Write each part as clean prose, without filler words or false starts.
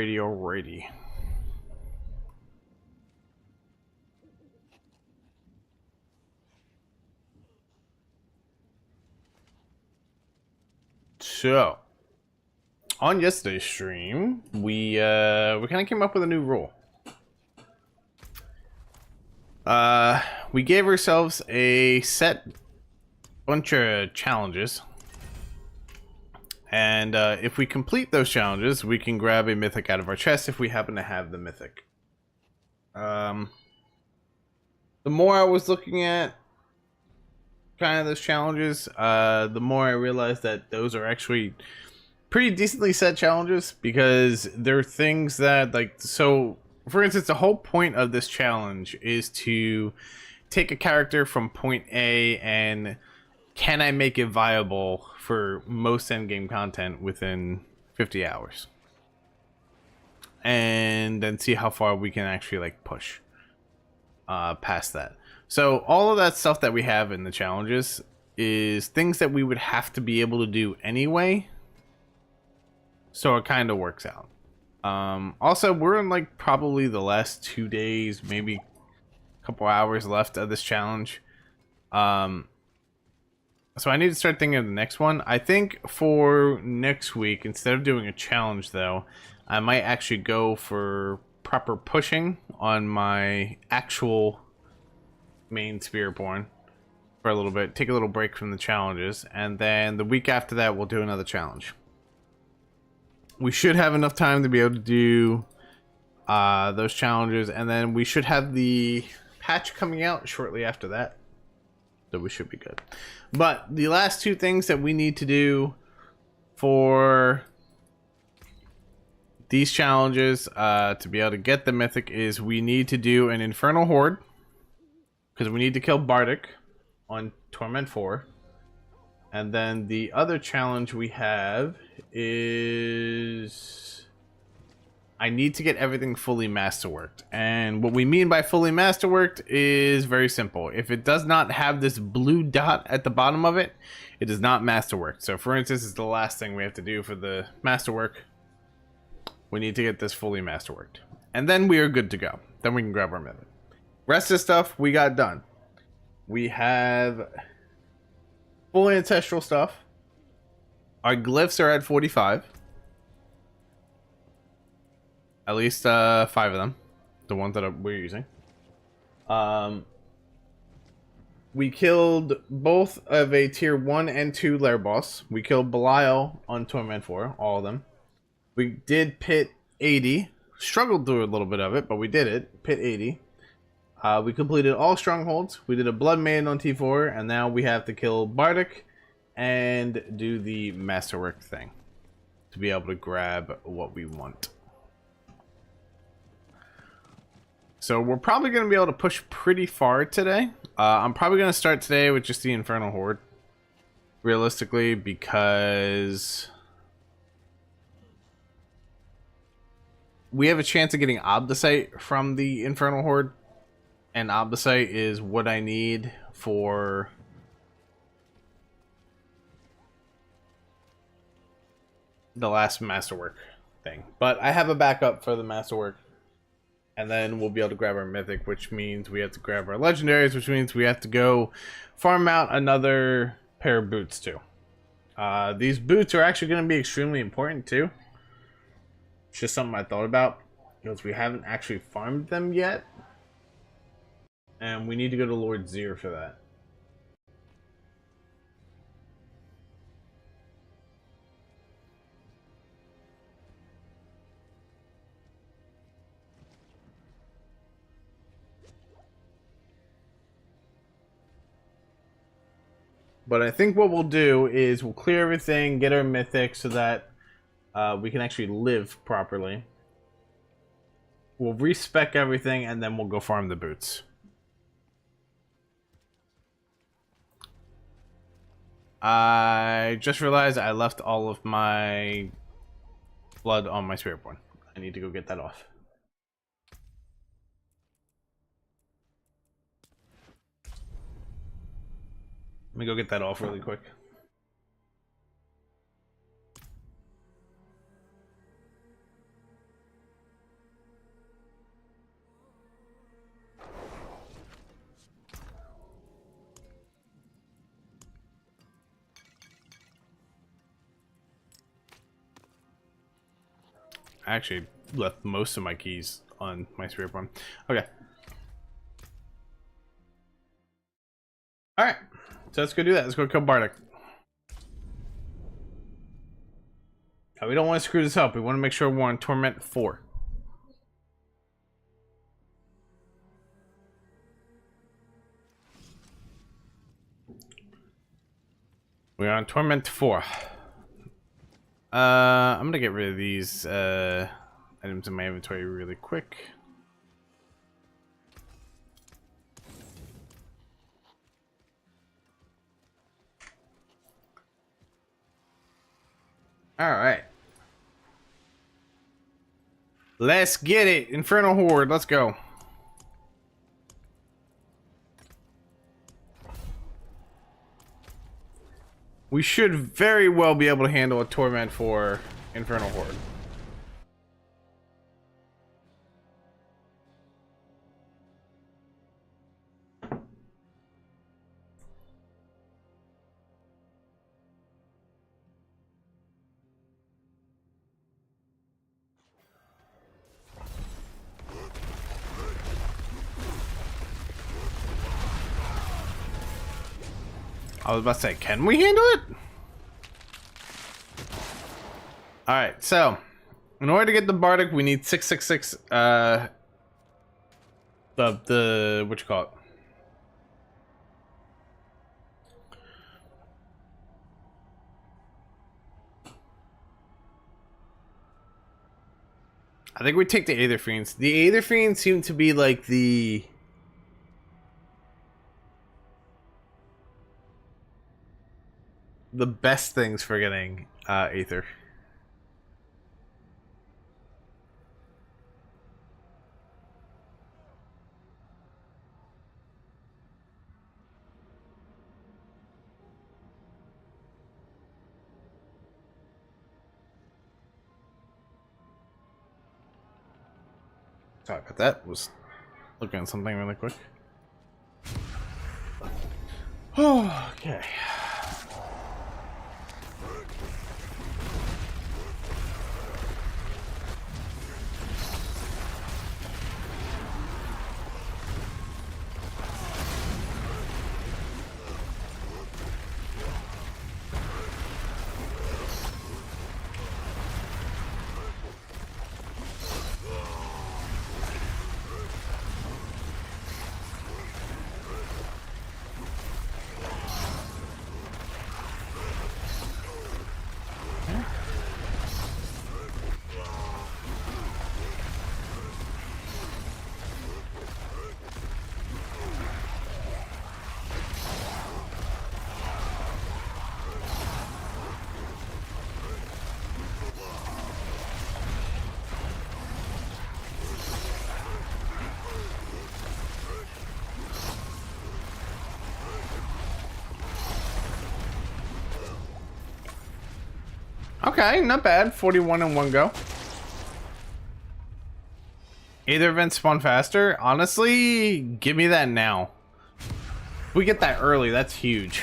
Alrighty. So, on yesterday's stream, we kind of came up with a new rule. We gave ourselves a set bunch of challenges, and if we complete those challenges, we can grab a mythic out of our chest if we happen to have the mythic. The more I was looking at kind of those challenges, the more I realized that those are actually pretty decently set challenges, because they're things that, like, so for instance, the whole point of this challenge is to take a character from point A and can I make it viable for most endgame content within 50 hours, and then see how far we can actually like push past that. So all of that stuff that we have in the challenges is things that we would have to be able to do anyway, so it kind of works out. Also, we're in like probably the last 2 days, maybe a couple hours left of this challenge. So I need to start thinking of the next one. I think for next week, instead of doing a challenge though, I might actually go for proper pushing on my actual main Spiritborn for a little bit, take a little break from the challenges, and then the week after that we'll do another challenge. We should have enough time to be able to do those challenges, and then we should have the patch coming out shortly after that, so we should be good. But the last two things that we need to do for these challenges to be able to get the mythic is we need to do an Infernal Horde, because we need to kill Bardic on Torment 4. And then the other challenge we have is I need to get everything fully masterworked. And what we mean by fully masterworked is very simple. If it does not have this blue dot at the bottom of it, it is not masterworked. So for instance, it's the last thing we have to do for the masterwork. We need to get this fully masterworked. And then we are good to go. Then we can grab our mythic. Rest of the stuff we got done. We have full ancestral stuff. Our glyphs are at 45. At least 5 of them. The ones that we're using. We killed both of a tier 1 and 2 lair boss. We killed Belial on Torment 4. All of them. We did pit 80. Struggled through a little bit of it, but we did it. Pit 80. We completed all strongholds. We did a Blood Maiden on T4, and now we have to kill Bardic and do the masterwork thing to be able to grab what we want. So we're probably going to be able to push pretty far today. I'm probably going to start today with just the Infernal Horde, realistically, because we have a chance of getting Obdicite from the Infernal Horde. And Obdicite is what I need for the last masterwork thing. But I have a backup for the masterwork. And then we'll be able to grab our mythic, which means we have to grab our legendaries, which means we have to go farm out another pair of boots too. These boots are actually going to be extremely important too. It's just something I thought about, because we haven't actually farmed them yet. And we need to go to Lord Zir for that. But I think what we'll do is we'll clear everything, get our mythic so that we can actually live properly. We'll respec everything, and then we'll go farm the boots. I just realized I left all of my blood on my Spiritborn. I need to go get that off. Let me go get that off really quick. I actually left most of my keys on my spirit bomb. Okay. Alright. So let's go do that. Let's go kill Bardic. Now, we don't want to screw this up. We want to make sure we're on Torment 4. We're on Torment 4. I'm gonna get rid of these items in my inventory really quick. Alright. Let's get it! Infernal Horde, let's go. We should very well be able to handle a Torment for Infernal Horde. I was about to say, can we handle it? Alright, so in order to get the Bardic, we need 666 the what you call it? I think we take the Aether Fiends. The Aether Fiends seem to be like the best things for getting Aether. Sorry about that. Was looking at something really quick. Oh, okay. Okay, not bad. 41 in one go. Aether events spawn faster. Honestly, give me that now. If we get that early, that's huge.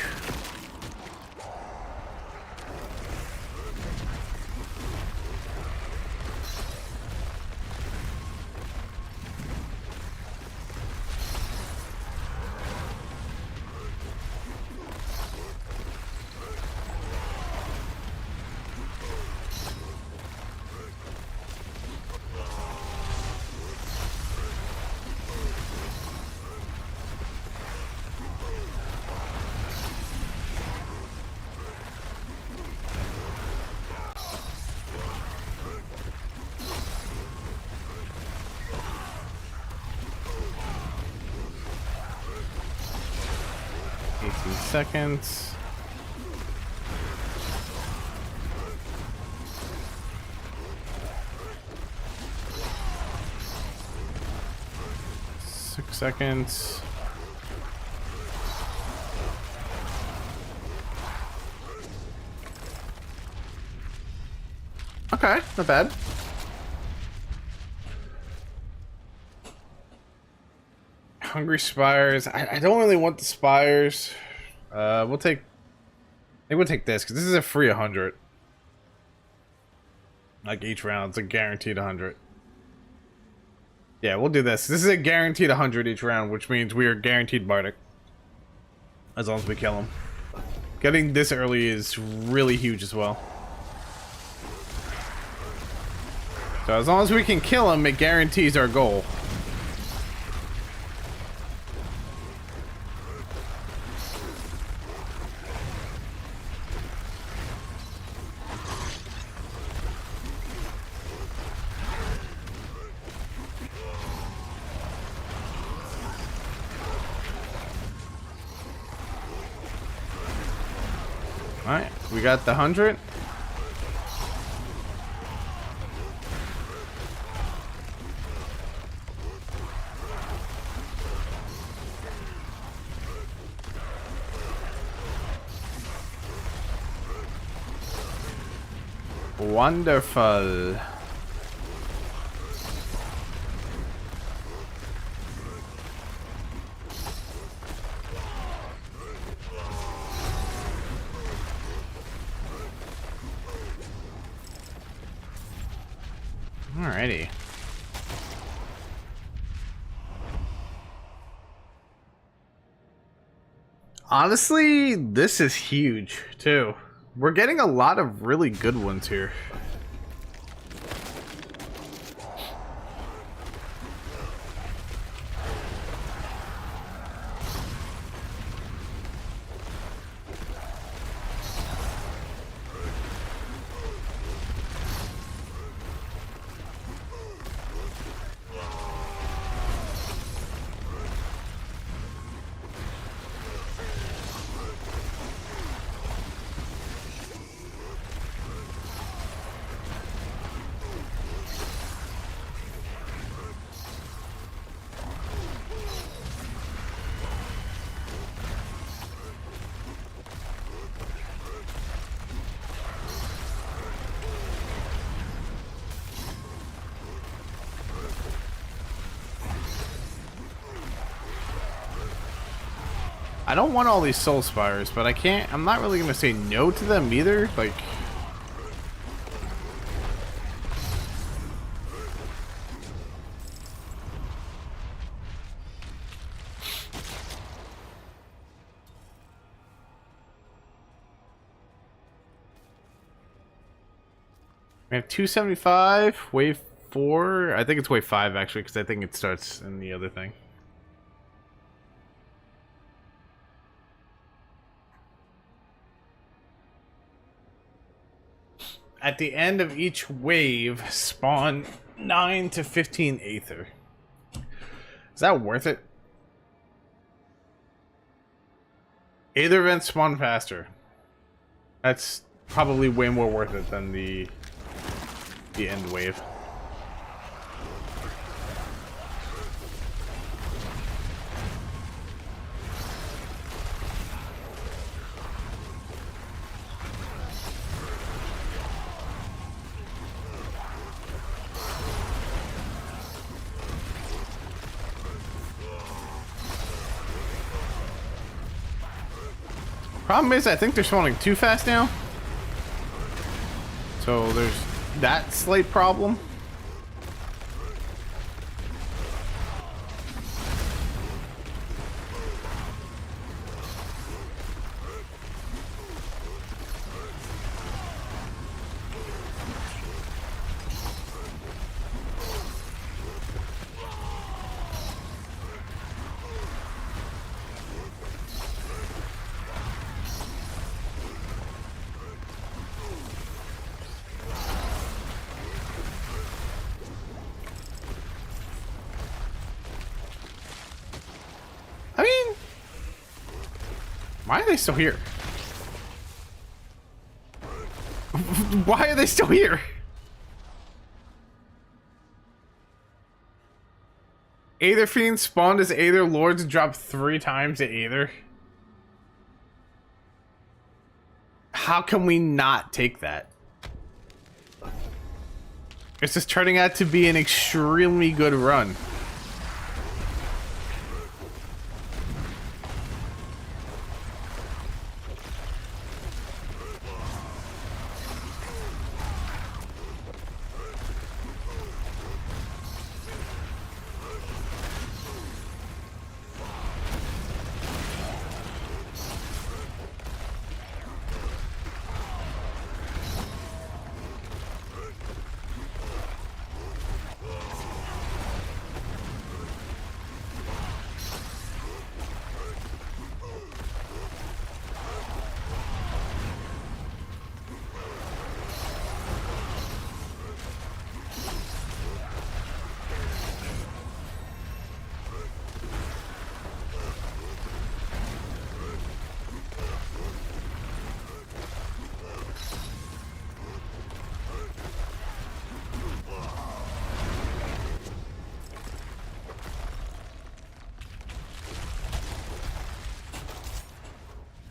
Seconds. Six seconds. Okay, not bad. Hungry Spires. I don't really want the Spires. We'll take. I think we'll take this because this is a free 100. Like each round's a guaranteed 100. Yeah, we'll do this. This is a guaranteed 100 each round, which means we are guaranteed Bardic. As long as we kill him. Getting this early is really huge as well. So as long as we can kill him, it guarantees our goal. Alright, we got the 100. Wonderful. Alrighty. Honestly, this is huge, too. We're getting a lot of really good ones here. I don't want all these soul spires, but I'm not really gonna say no to them either. Like, we have 275, wave 4. I think it's wave 5 actually, because I think it starts in the other thing. At the end of each wave, spawn 9 to 15 Aether. Is that worth it? Aether events spawn faster. That's probably way more worth it than the end wave. Problem is, I think they're spawning too fast now. So there's that slight problem. I mean, why are they still here? Why are they still here? Aether Fiends spawned as Aether Lords and dropped 3 times to Aether. How can we not take that? It's just turning out to be an extremely good run.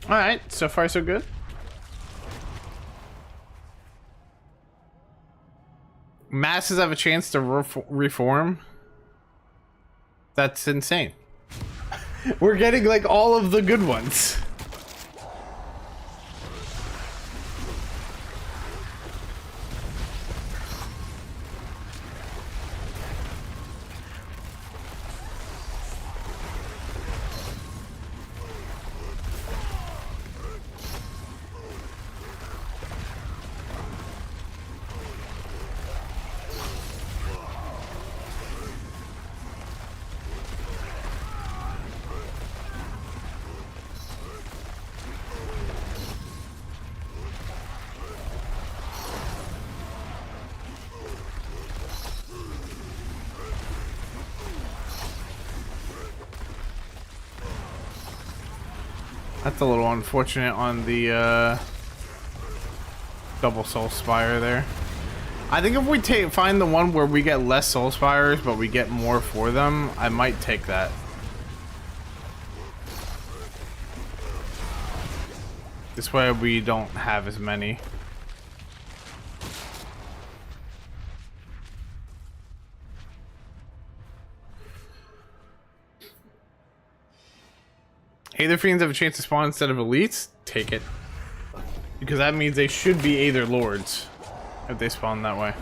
Alright, so far so good. Masses have a chance to reform. That's insane. We're getting like all of the good ones. That's a little unfortunate on the double soul spire there. I think if we find the one where we get less soul spires but we get more for them, I might take that. This way we don't have as many. Aether Fiends have a chance to spawn instead of elites? Take it. Because that means they should be Aether Lords if they spawn that way.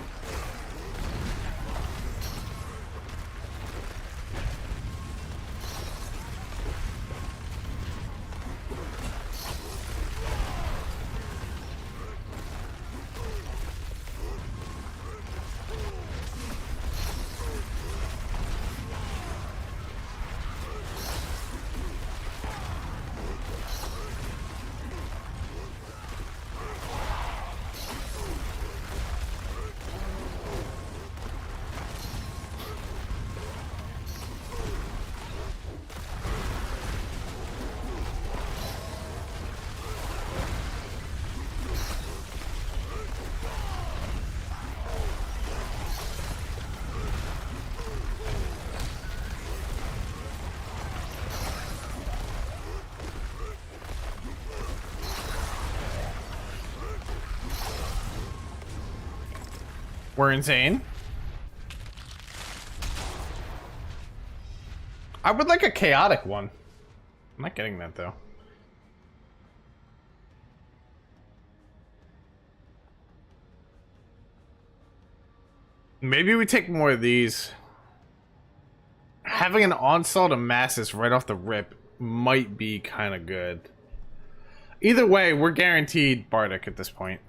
We're insane. I would like a chaotic one. I'm not getting that though. Maybe we take more of these. Having an onslaught of masses right off the rip might be kind of good. Either way, we're guaranteed Bardic at this point.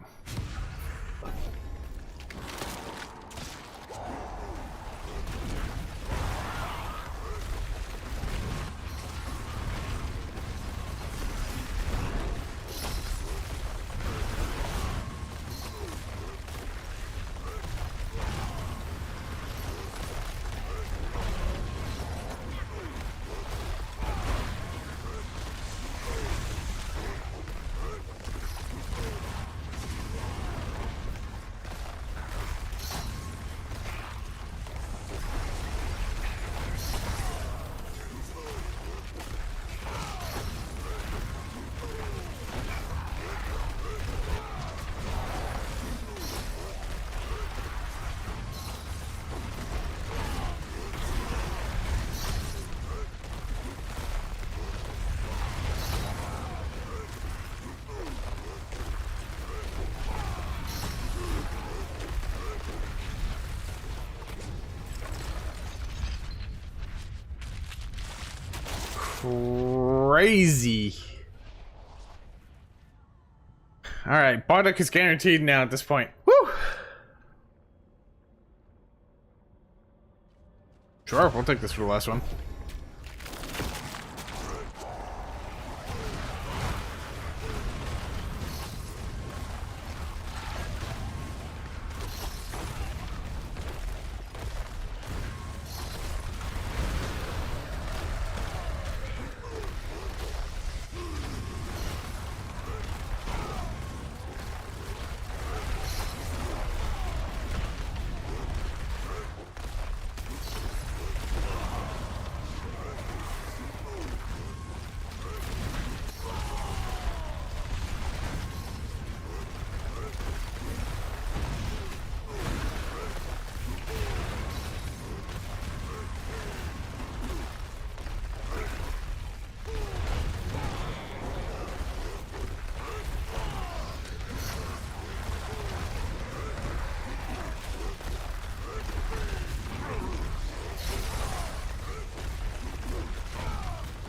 Crazy. Alright, Bardic is guaranteed now at this point. Woo! Sure, we'll take this for the last one.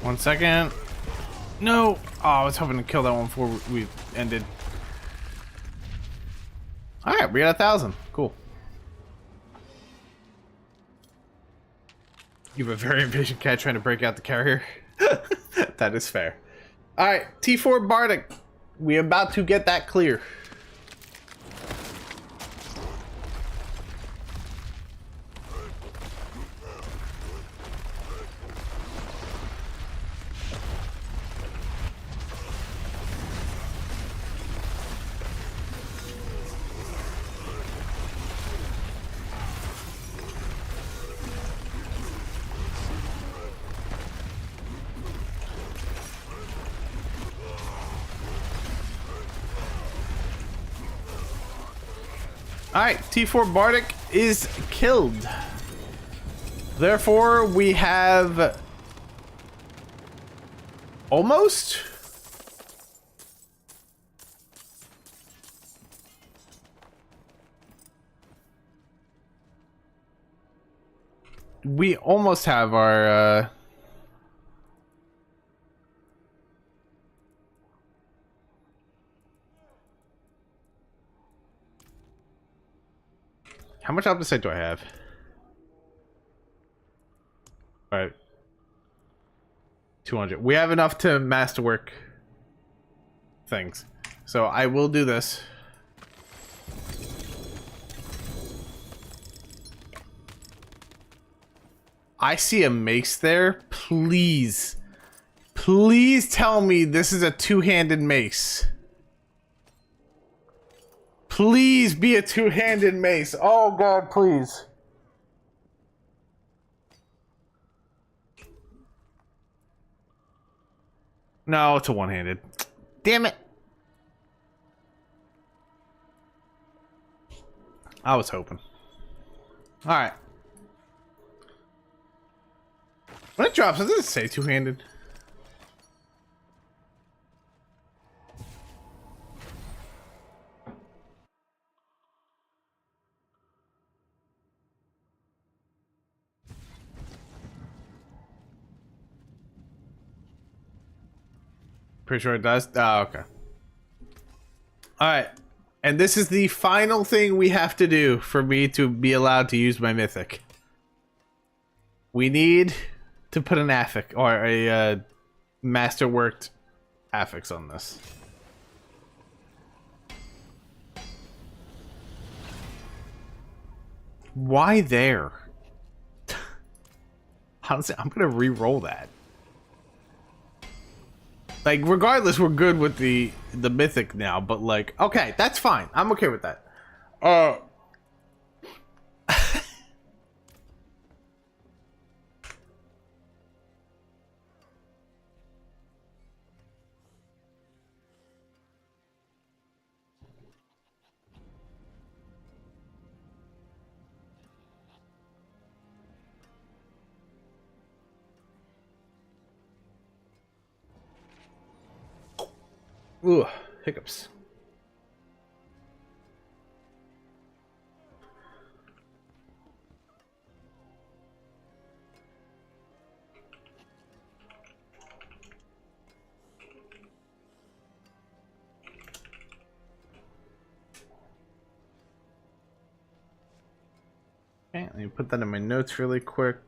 1 second. No! Oh, I was hoping to kill that one before we ended. Alright, we got 1,000. Cool. You have a very impatient cat trying to break out the carrier. That is fair. Alright, T4 Bardic. We're about to get that clear. Alright, T4 Bardic is killed. Therefore, we have almost have our how much opposite do I have? All right. 200. We have enough to masterwork things. So I will do this. I see a mace there. Please. Please tell me this is a two-handed mace. Please be a two-handed mace. Oh god, please. No, it's a one-handed. Damn it. I was hoping. Alright. When it drops, does it say two-handed? Pretty sure it does. Oh, okay. Alright. And this is the final thing we have to do for me to be allowed to use my mythic. We need to put an affix or a masterworked affix on this. Why there? Honestly, I'm gonna re-roll that. Like, regardless, we're good with the mythic now, but like, okay, that's fine. I'm okay with that. Ooh, hiccups. Okay, let me put that in my notes really quick.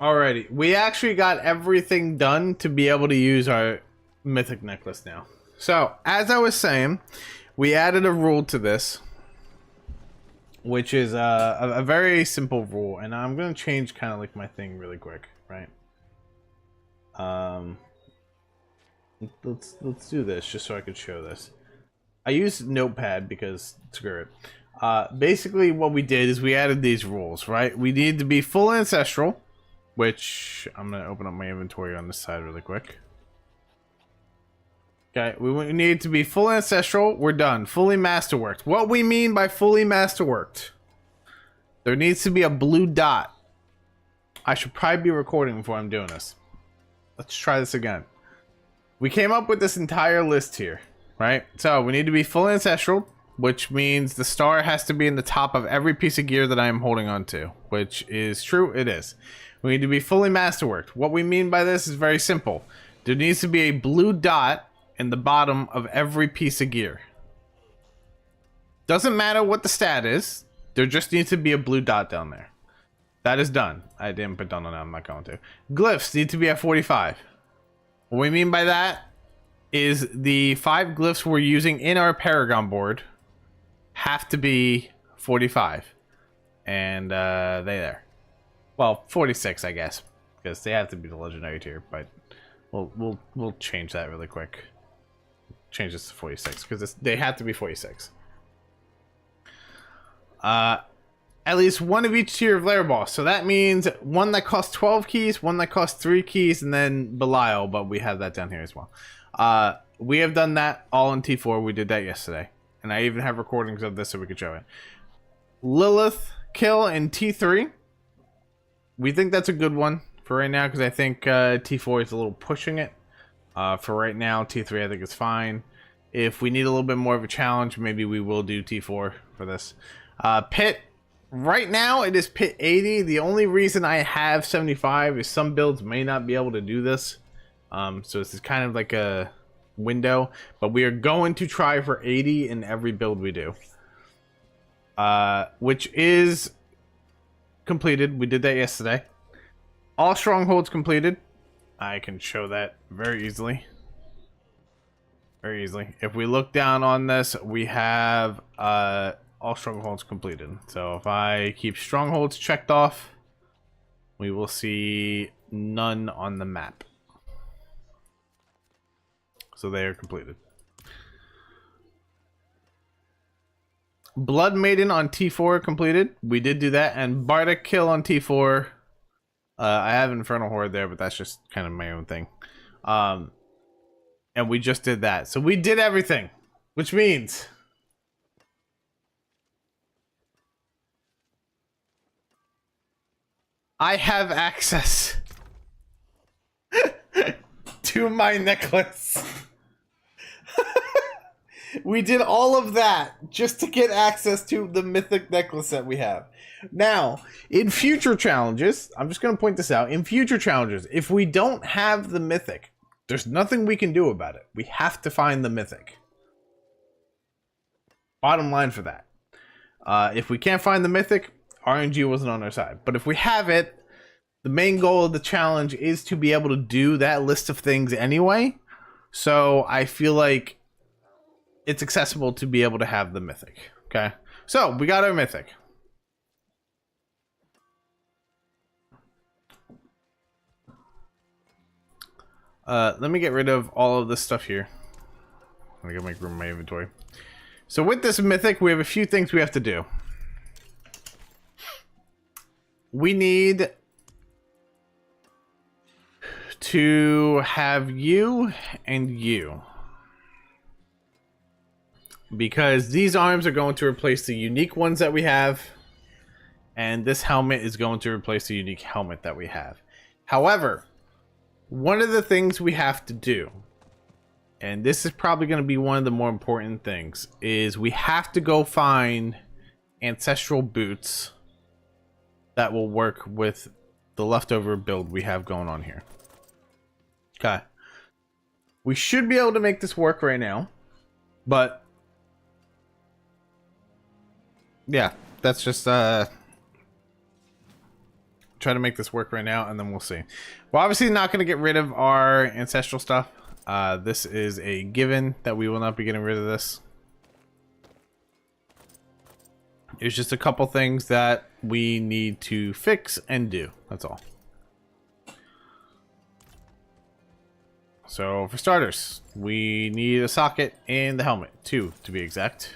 Alrighty, we actually got everything done to be able to use our mythic necklace now. So, as I was saying, we added a rule to this, which is a very simple rule, and I'm gonna change kind of like my thing really quick, right? Let's do this just so I could show this. I use Notepad because screw it. Basically what we did is we added these rules, right? We need to be full ancestral, which I'm going to open up my inventory on this side really quick. Okay, we need to be full ancestral. We're done. Fully masterworked. What we mean by fully masterworked, there needs to be a blue dot. I should probably be recording before I'm doing this. Let's try this again. We came up with this entire list here, right? So we need to be full ancestral, which means the star has to be in the top of every piece of gear that I am holding on to, which is true. It is. We need to be fully masterworked. What we mean by this is very simple. There needs to be a blue dot in the bottom of every piece of gear. Doesn't matter what the stat is. There just needs to be a blue dot down there. That is done. I didn't put done on that. I'm not going to. Glyphs need to be at 45. What we mean by that is the 5 glyphs we're using in our Paragon board have to be 45. And they there. Well, 46, I guess, because they have to be the legendary tier. But we'll change that really quick. Change this to 46 because they have to be 46. At least one of each tier of lair boss. So that means one that costs 12 keys, one that costs 3 keys, and then Belial, but we have that down here as well. We have done that all in T4. We did that yesterday. And I even have recordings of this so we could show it. Lilith kill in T3. We think that's a good one for right now because I think T4 is a little pushing it. For right now, T3 I think is fine. If we need a little bit more of a challenge, maybe we will do T4 for this. Pit. Right now, it is pit 80. The only reason I have 75 is some builds may not be able to do this. So this is kind of like a window. But we are going to try for 80 in every build we do. Which is completed. We did that yesterday. All strongholds completed. I can show that very easily. Very easily. If we look down on this, we have... all strongholds completed. So if I keep strongholds checked off, we will see none on the map. So they are completed. Blood Maiden on T4 completed. We did do that. And Bardic Kill on T4. I have Infernal Horde there, but that's just kind of my own thing. And we just did that. So we did everything. Which means... I have access to my necklace. We did all of that just to get access to the mythic necklace that we have. Now, in future challenges, I'm just going to point this out. In future challenges, if we don't have the mythic, there's nothing we can do about it. We have to find the mythic. Bottom line for that. If we can't find the mythic, RNG wasn't on our side. But if we have it, the main goal of the challenge is to be able to do that list of things anyway. So I feel like it's accessible to be able to have the mythic. Okay. So we got our mythic. Let me get rid of all of this stuff here. I'm gonna make room in my inventory. So with this mythic, we have a few things we have to do. We need to have you and you. Because these arms are going to replace the unique ones that we have. And this helmet is going to replace the unique helmet that we have. However, one of the things we have to do, and this is probably going to be one of the more important things, is we have to go find ancestral boots that will work with the leftover build we have going on here. Okay. We should be able to make this work right now, but yeah, that's just try to make this work right now, and then we'll see. We're obviously not going to get rid of our ancestral stuff. This is a given that we will not be getting rid of this. There's just a couple things that we need to fix and do. That's all. So for starters, we need a socket and the helmet, 2 to be exact.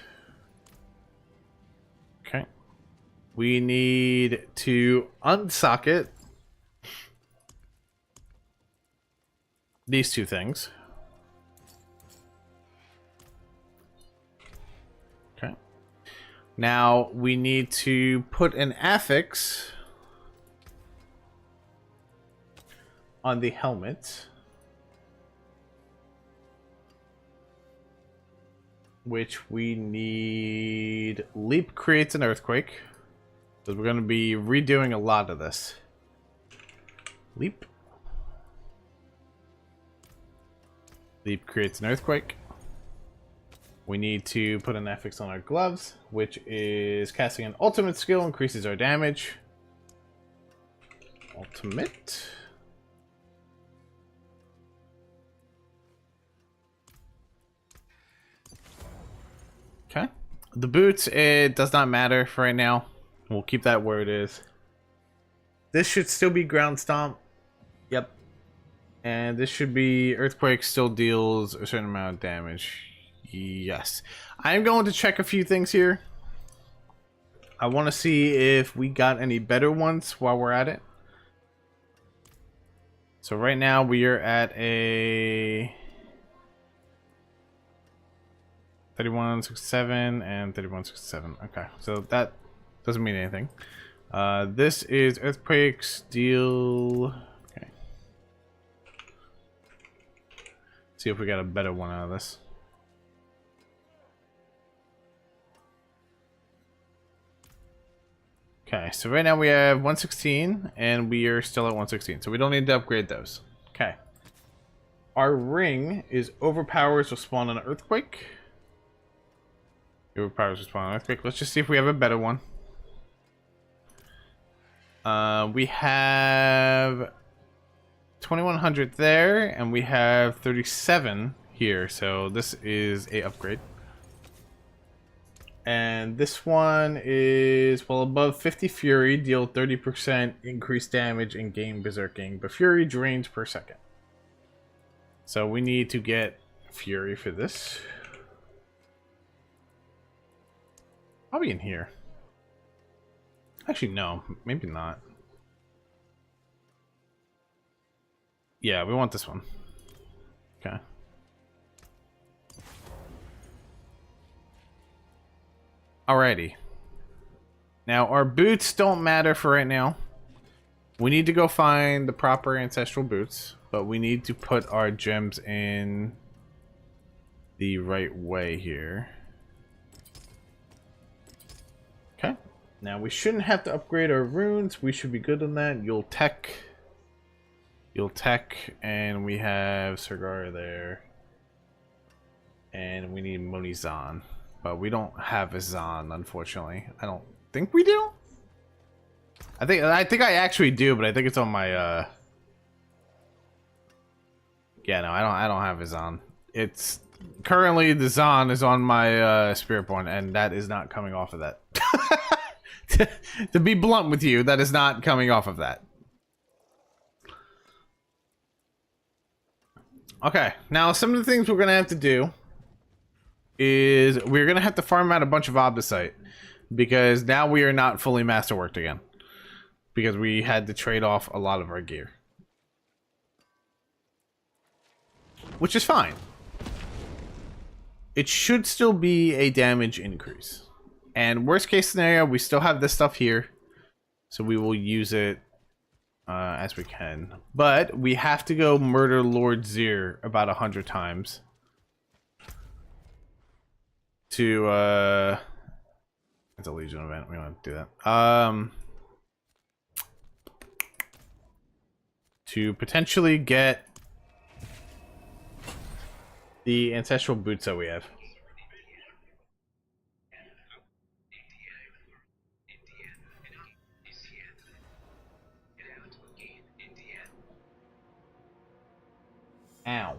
we need to unsocket these two things. Okay. Now we need to put an affix on the helmet, which we need. Leap creates an earthquake, because we're going to be redoing a lot of this. Leap. Leap creates an earthquake. We need to put an affix on our gloves, which is casting an ultimate skill, increases our damage. Ultimate. Okay. The boots, it does not matter for right now. We'll keep that where it is. This should still be ground stomp. Yep. And this should be earthquake, still deals a certain amount of damage. Yes. I'm going to check a few things here. I want to see if we got any better ones while we're at it. So right now we are at a 3167 and 3167. Okay, so that doesn't mean anything. This is earthquake, steel. Okay. See if we got a better one out of this. Okay, so right now we have 116 and we are still at 116, so we don't need to upgrade those. Okay. Our ring is overpowers will spawn an earthquake. Overpowers will spawn an earthquake. Let's just see if we have a better one. We have 2100 there, and we have 37 here, so this is a upgrade. And this one is, well, above 50 Fury, deal 30% increased damage and gain Berserking, but Fury drains per second. So we need to get Fury for this. Probably in here. Actually, no, maybe not. Yeah, we want this one. Okay. Alrighty. Now, our boots don't matter for right now. We need to go find the proper ancestral boots, but we need to put our gems in the right way here. Okay. Now, we shouldn't have to upgrade our runes. We should be good on that. You'll tech, and we have Sergara there. And we need Monizan. But we don't have a Zan, unfortunately. I don't think we do. I think I actually do, but I think it's on my yeah, no, I don't have a Zan. It's currently the Zan is on my Spiritborn, and that is not coming off of that. to be blunt with you, that is not coming off of that. Okay, now some of the things we're gonna have to do is we're gonna have to farm out a bunch of Obdicite, because now we are not fully masterworked again, because we had to trade off a lot of our gear, which is fine. It should still be a damage increase, and worst case scenario, we still have this stuff here, so we will use it as we can. But we have to go murder Lord Zir about 100 times to it's a Legion event. We want to do that. To potentially get the ancestral boots that we have. Ow.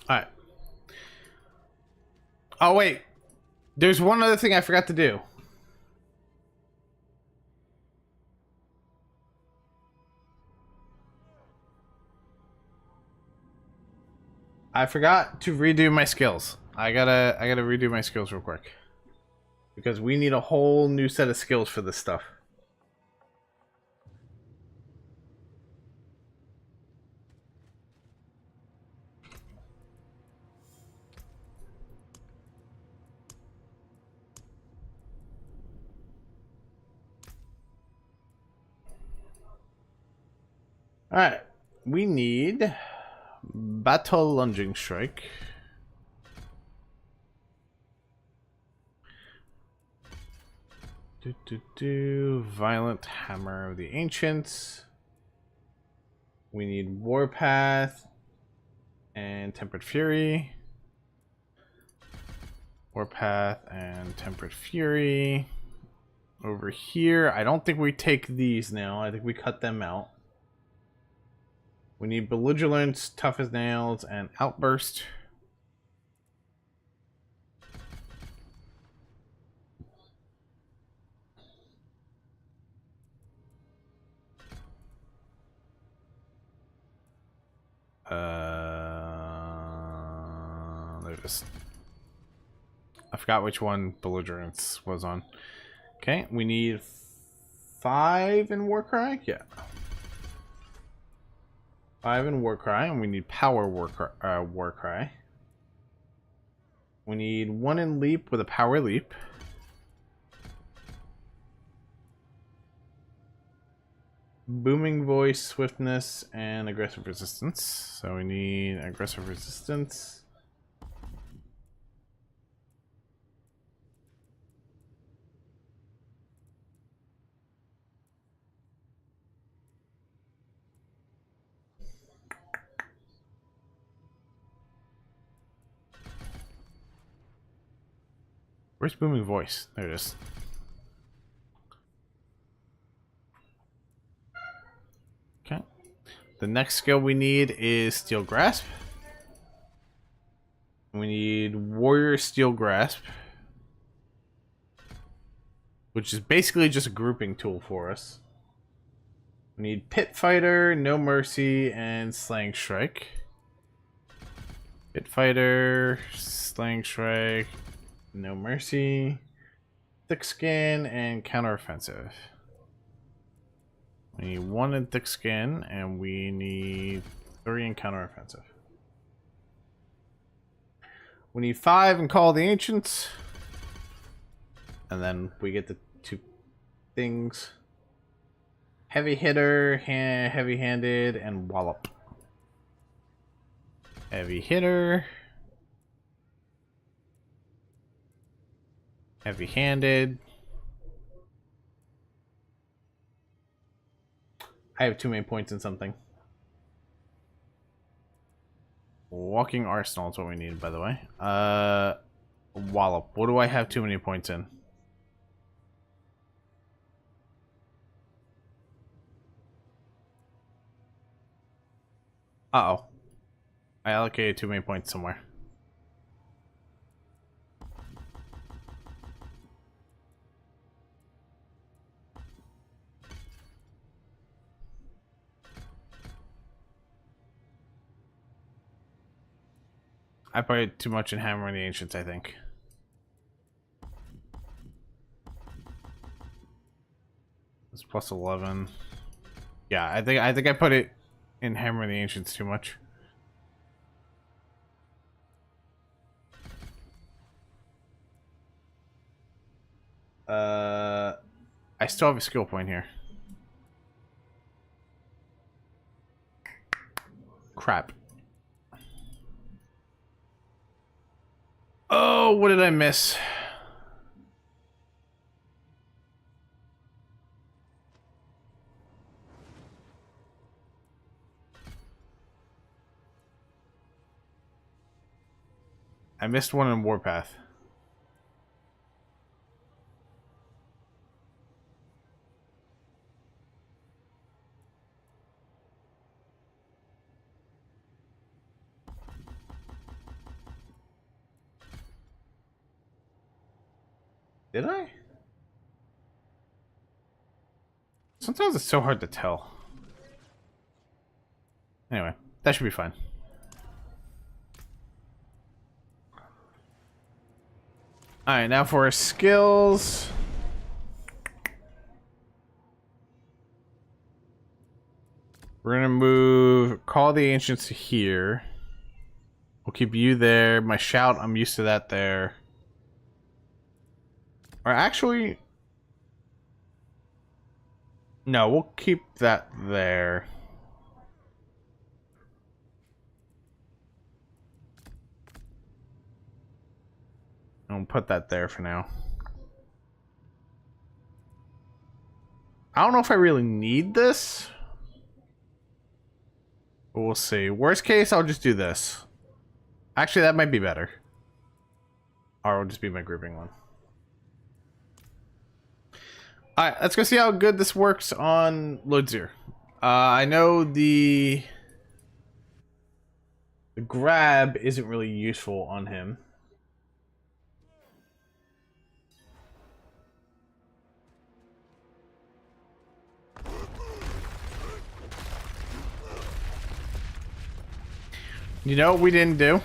Alright. Oh, wait. There's one other thing I forgot to do. I forgot to redo my skills. I gotta redo my skills real quick. Because we need a whole new set of skills for this stuff. Alright. We need Battle Lunging Strike. Violent Hammer of the Ancients. We need Warpath and Tempered Fury. Warpath and Tempered Fury. Over here, I don't think we take these now. I think we cut them out. We need Belligerence, Tough as Nails, and Outburst. There's... I forgot which one Belligerence was on. Okay, we need 5 in Warcry? Yeah. 5 in Warcry, and we need Power Warcry. We need 1 in Leap with a Power Leap. Booming Voice, Swiftness, and Aggressive Resistance. So we need Aggressive Resistance. Where's Booming Voice? There it is. Okay. The next skill we need is Steel Grasp. We need Warrior Steel Grasp, which is basically just a grouping tool for us. We need Pit Fighter, No Mercy, and Slang Strike. Pit Fighter, Slang Strike, No Mercy, Thick Skin, and Counteroffensive. We need 1 in Thick Skin, and we need 3 in Counteroffensive. We need 5 in Call of the Ancients. And then we get the 2 things. Heavy Hitter, Heavy-Handed, and Wallop. Heavy Hitter. Heavy-Handed. I have too many points in something. Walking Arsenal is what we need, by the way. Wallop. What do I have too many points in? Uh-oh. I allocated too many points somewhere. I put too much in Hammer of the Ancients, I think. It's plus 11. Yeah, I think I put it in Hammer of the Ancients too much. I still have a skill point here. Crap. Oh, what did I miss? I missed one in Warpath. Did I? Sometimes it's so hard to tell. Anyway, that should be fine. Alright, now for our skills. We're gonna move Call the Ancients to here. We'll keep you there. My shout, I'm used to that there. Or actually... No, we'll keep that there. And we'll put that there for now. I don't know if I really need this. But we'll see. Worst case, I'll just do this. Actually, that might be better. Or it'll just be my grouping one. Alright, let's go see how good this works on Ludzier. I know the grab isn't really useful on him. You know what we didn't do?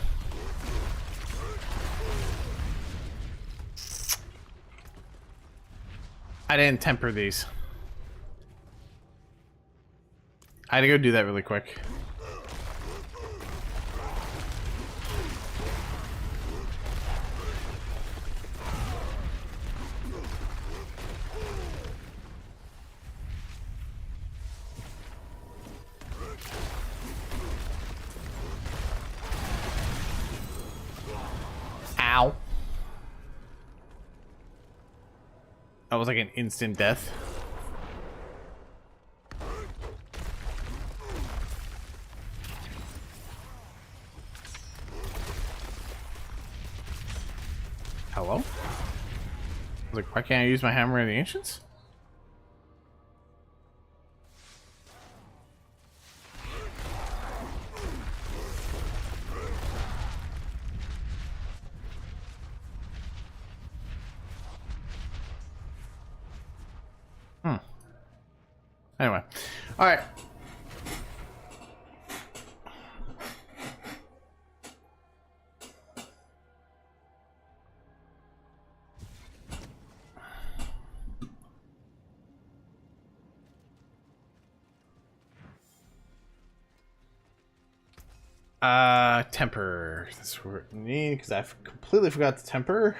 I didn't temper these. I had to go do that really quick. Ow. That was like an instant death. Hello? I was like, why can't I use my hammer in the ancients? Anyway, all right. Temper. That's what we need because I completely forgot to temper.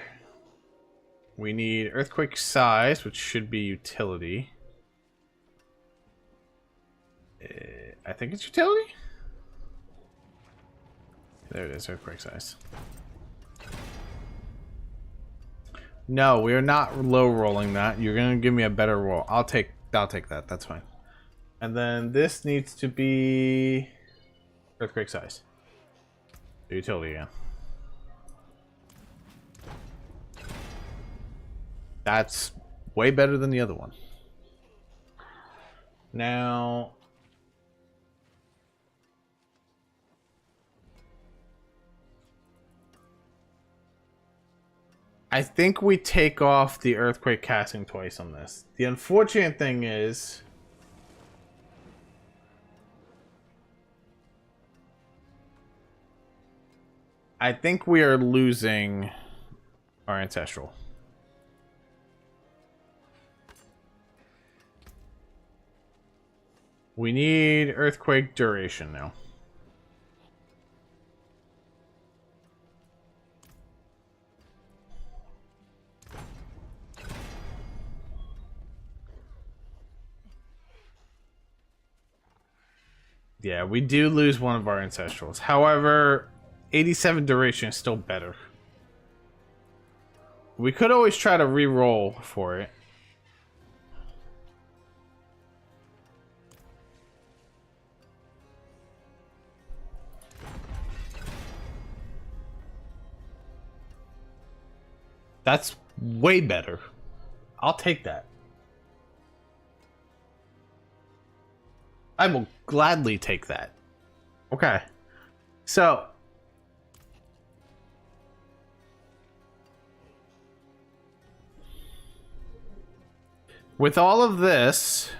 We need earthquake size, which should be utility. I think it's utility. There it is, earthquake size. No, we are not low rolling that. You're gonna give me a better roll. I'll take that. That's fine. And then this needs to be earthquake size. Utility again. That's way better than the other one. Now, I think we take off the earthquake casting twice on this. The unfortunate thing is I think we are losing our ancestral. We need earthquake duration now. Yeah, we do lose one of our ancestrals. However, 87 duration is still better. We could always try to re-roll for it. That's way better. I'll take that. I will gladly take that. Okay. So. With all of this,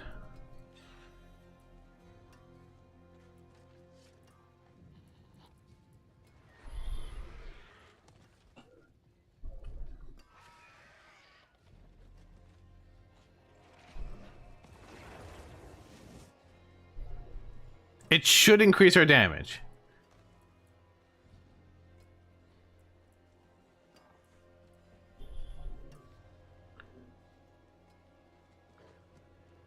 it should increase our damage.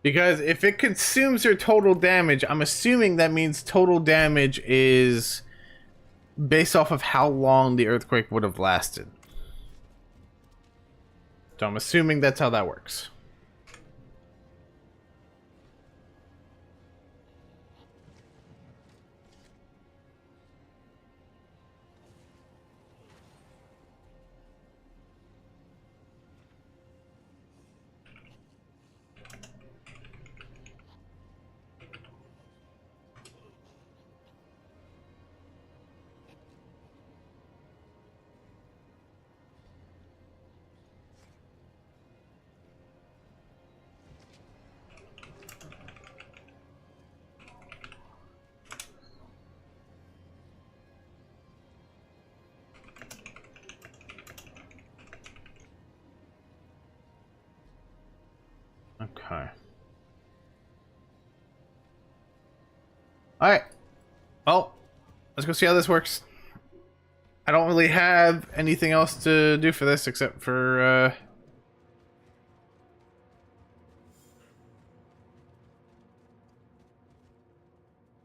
Because if it consumes your total damage, I'm assuming that means total damage is based off of how long the earthquake would have lasted. So I'm assuming that's how that works. Okay. Alright. Well, let's go see how this works. I don't really have anything else to do for this except for,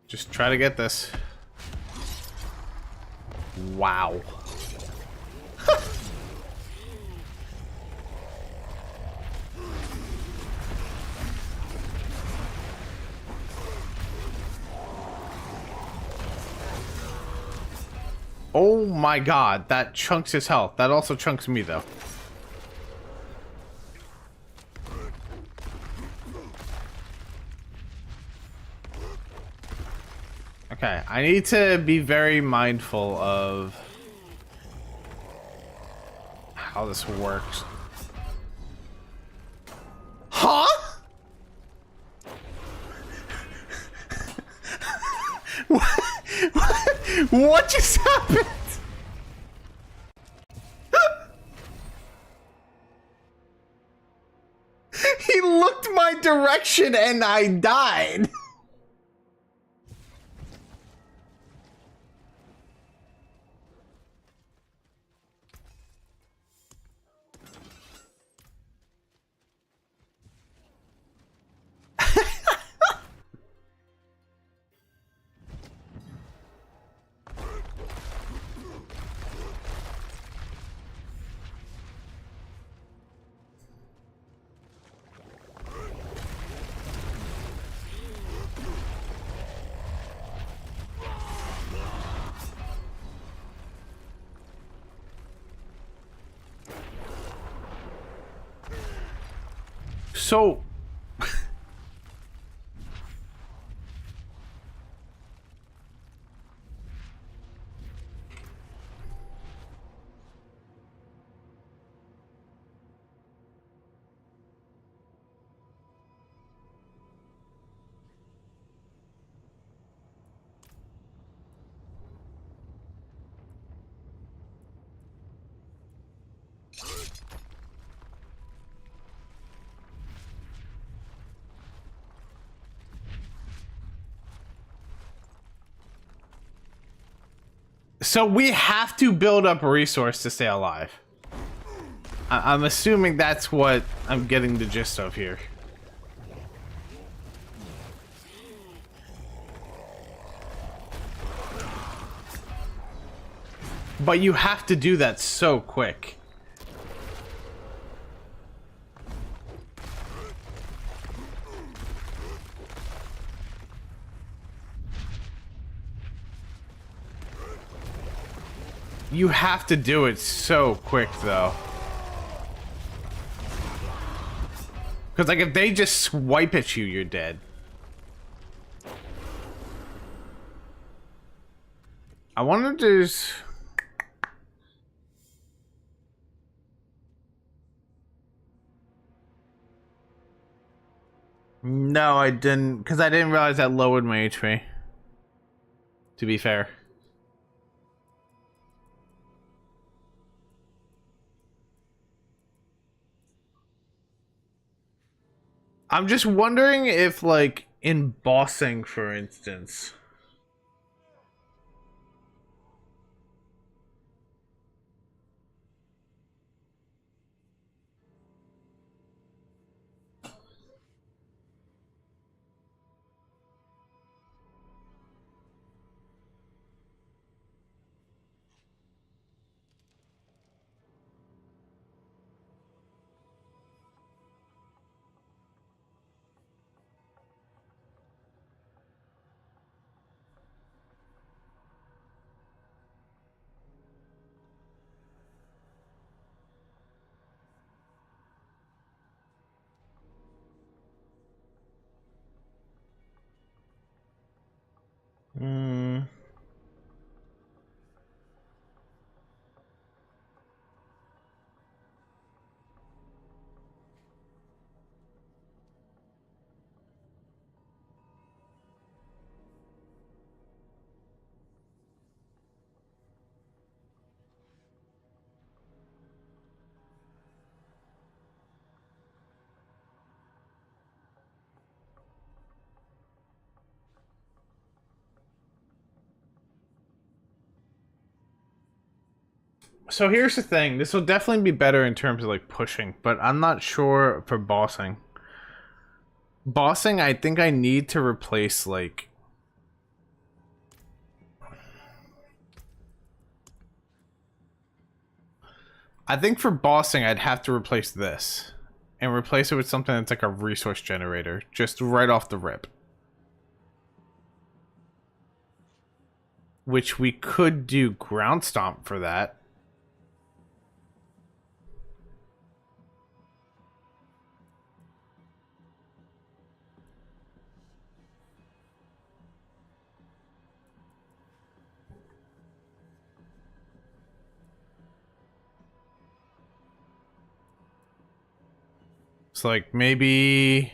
just try to get this. Wow. Oh my god, that chunks his health. That also chunks me, though. Okay, I need to be very mindful of how this works. Huh? What just happened? He looked my direction and I died. So we have to build up a resource to stay alive. I'm assuming that's what I'm getting the gist of here. But you have to do that so quick. You have to do it so quick, though. Because, like, if they just swipe at you, you're dead. I wonder if there's... No, I didn't, because I didn't realize that lowered my HP. To be fair. I'm just wondering if, like, in bossing, for instance. Hmm. So here's the thing. This will definitely be better in terms of like pushing, but I'm not sure for bossing. Bossing, I think I need to replace like I think for bossing I'd have to replace this and replace it with something that's like a resource generator just right off the rip. Which we could do ground stomp for that. It's like maybe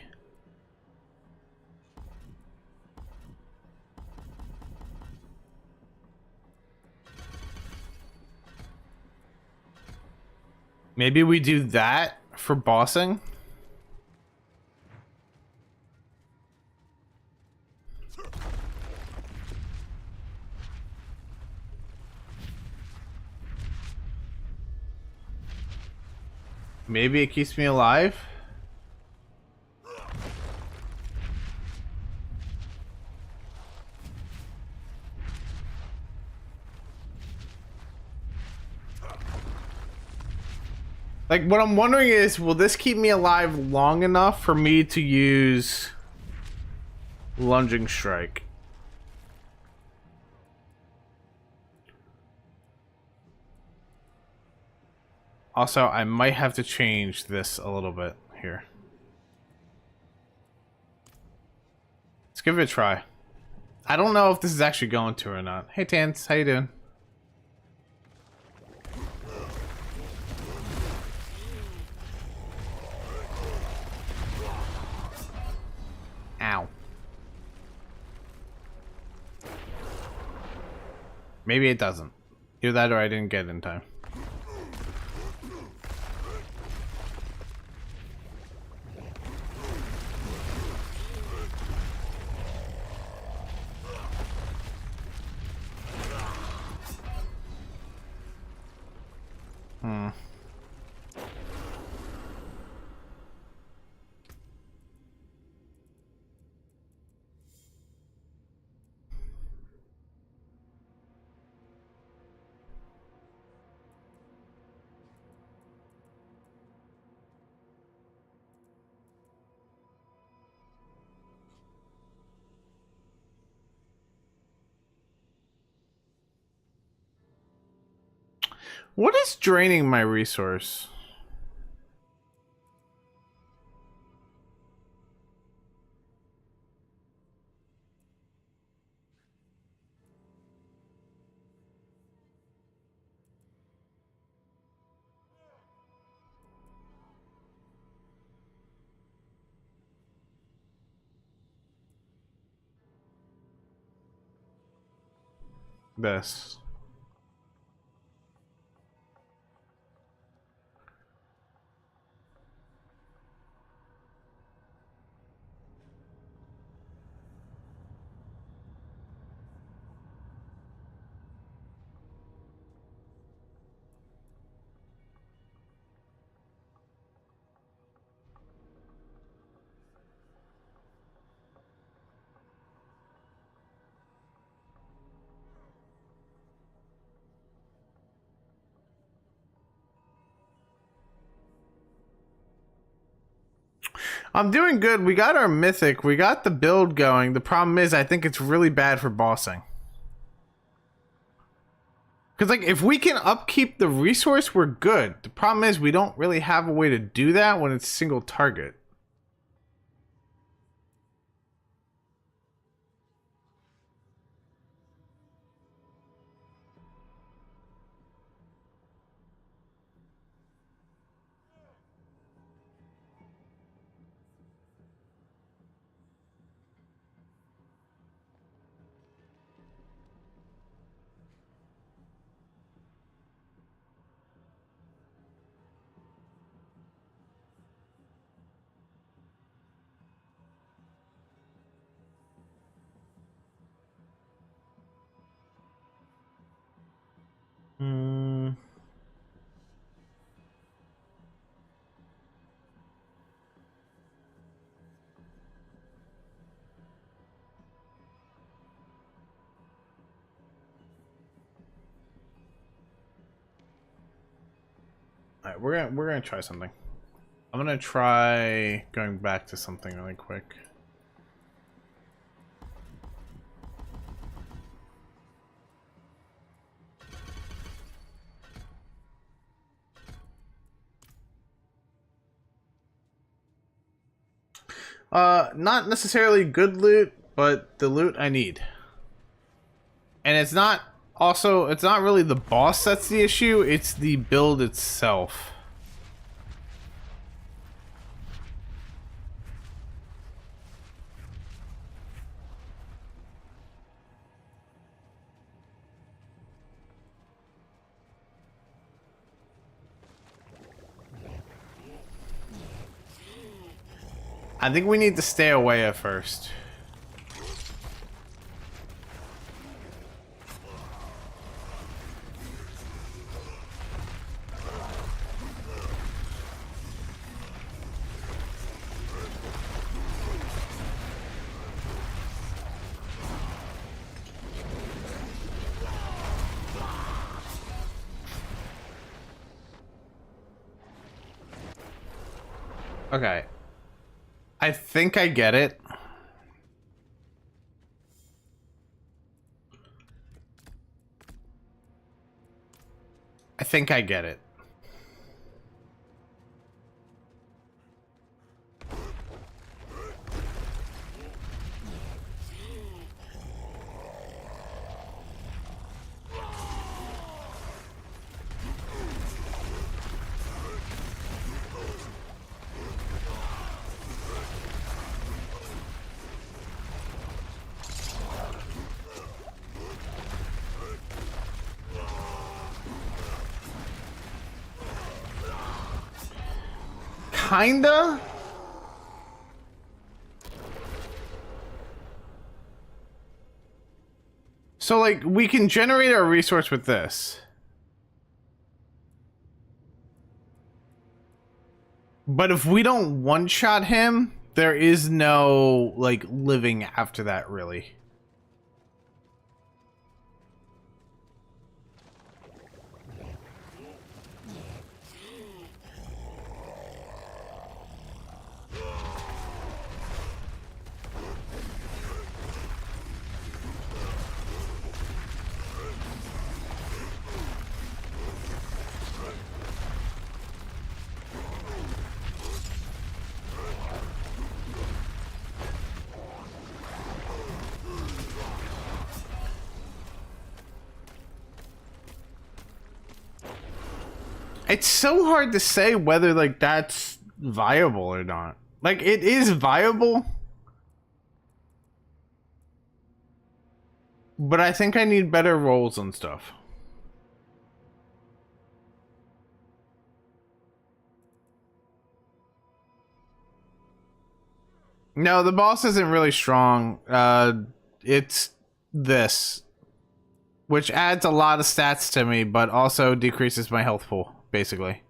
we do that for bossing. Maybe it keeps me alive. Like, what I'm wondering is, will this keep me alive long enough for me to use lunging strike? Also, I might have to change this a little bit here. Let's give it a try. I don't know if this is actually going to or not. Hey, Tans, how you doing? Ow. Maybe it doesn't. Either that or I didn't get it in time. What is draining my resource? this. I'm doing good. We got our mythic. We got the build going. The problem is I think it's really bad for bossing. Because, like, if we can upkeep the resource, we're good. The problem is we don't really have a way to do that when it's single target. Hmm. Alright, we're gonna try something. I'm gonna try going back to something really quick. Not necessarily good loot, but the loot I need. And it's not really the boss that's the issue, it's the build itself. I think we need to stay away at first. Okay. I think I get it. I think I get it. Kinda? So, like, we can generate our resource with this. But if we don't one-shot him, there is no, like, living after that, really. It's so hard to say whether, like, that's viable or not. Like, it is viable. But I think I need better rolls and stuff. No, the boss isn't really strong. It's this, which adds a lot of stats to me, but also decreases my health pool, basically.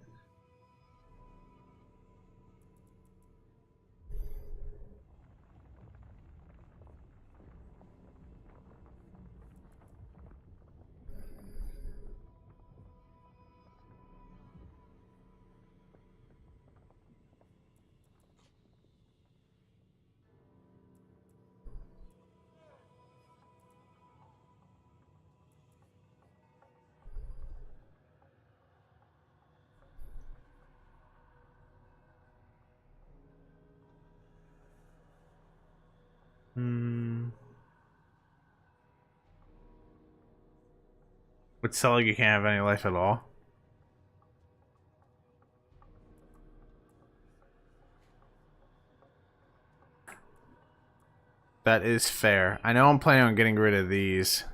Would sell like you can't have any life at all. That is fair. I know I'm planning on getting rid of these.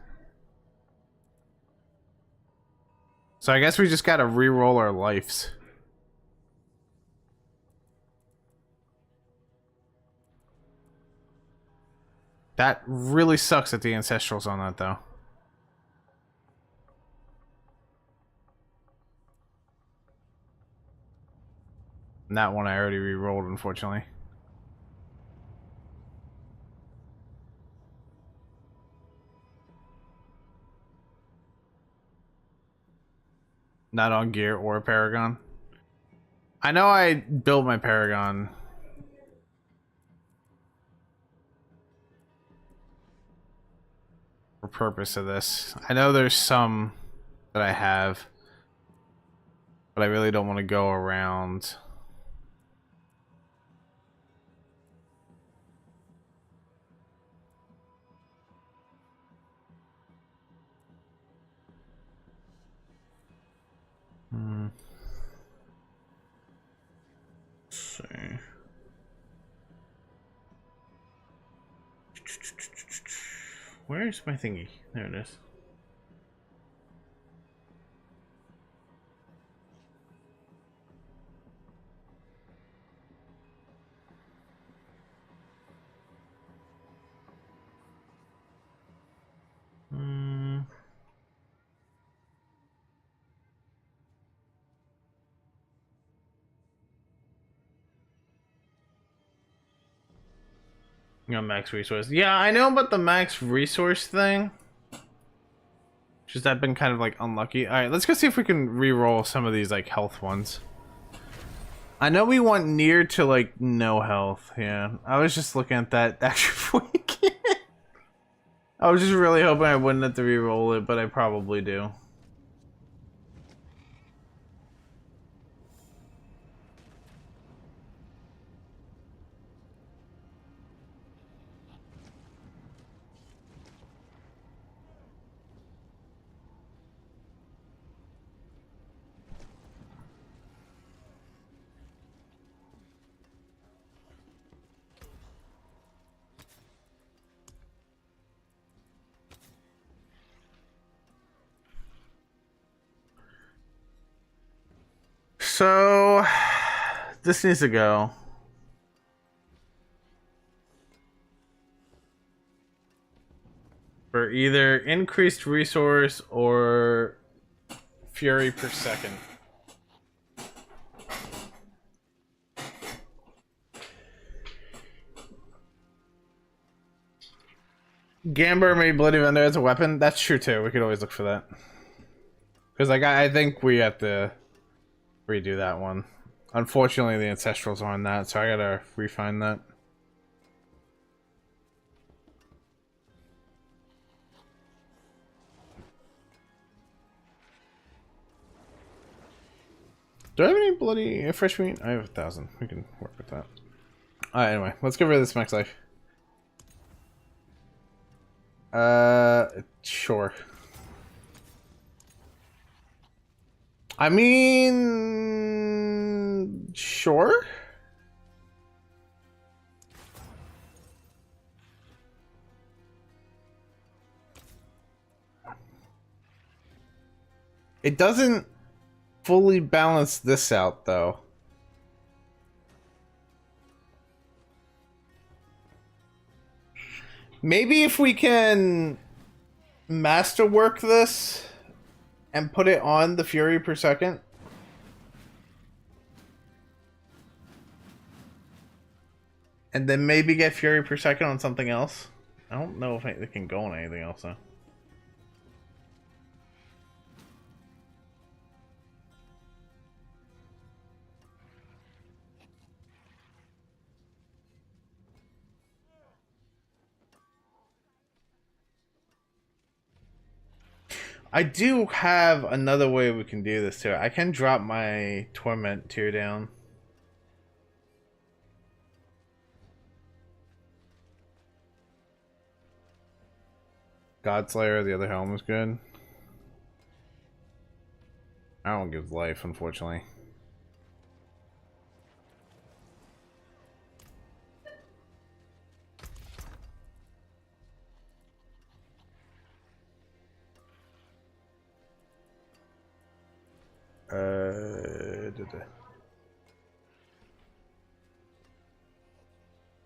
So I guess we just gotta re-roll our lives. That really sucks that the Ancestral's on that, though. And that one I already re-rolled, unfortunately. Not on gear or Paragon. I know I built my Paragon. For purpose of this. I know there's some that I have. But I really don't want to go around. Let's see. Where's my thingy? There it is. You know, max resource. Yeah, I know about the max resource thing. Just I've been kind of like unlucky. Alright, let's go see if we can re-roll some of these like health ones. I know we want near to like no health. Yeah, I was just looking at that extra week. I was just really hoping I wouldn't have to re-roll it, but I probably do. So, this needs to go. For either increased resource or fury per second. Gamber made Bloody Vendor as a weapon. That's true too. We could always look for that. Because like I think we have to redo that one. Unfortunately, the Ancestrals are on that, so I gotta refine that. Do I have any bloody fresh meat? I have 1,000. We can work with that. Alright, anyway, let's get rid of this max life. Sure. I mean, sure. It doesn't fully balance this out, though. Maybe if we can masterwork this and put it on the fury per second. And then maybe get fury per second on something else. I don't know if it can go on anything else, though. I do have another way we can do this too. I can drop my torment tier down. Godslayer, the other helm is good. I don't give life, unfortunately.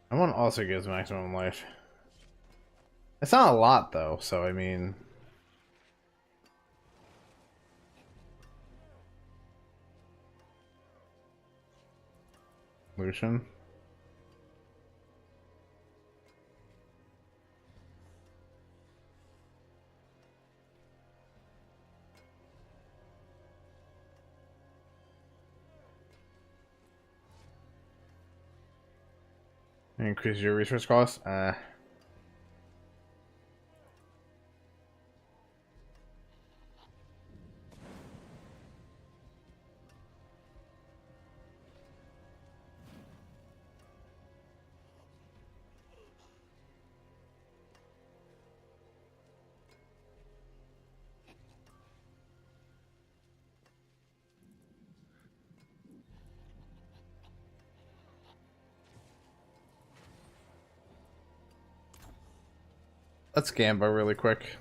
That one also gives maximum life. It's not a lot though, so I mean. Lucian. Increase your resource costs? Let's Gamba really quick.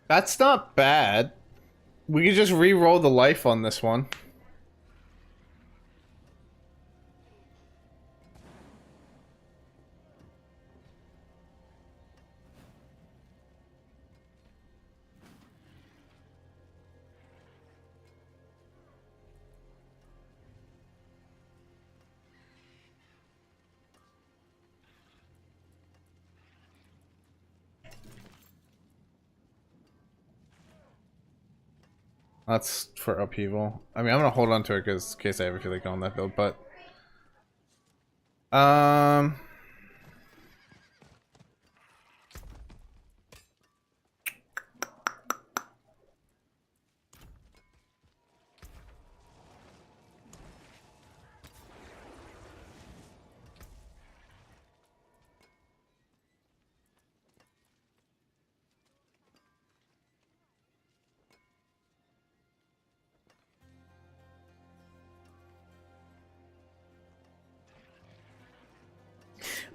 That's not bad. We could just re-roll the life on this one. That's for upheaval. I mean, I'm gonna hold on to it because in case I ever feel like going that build, but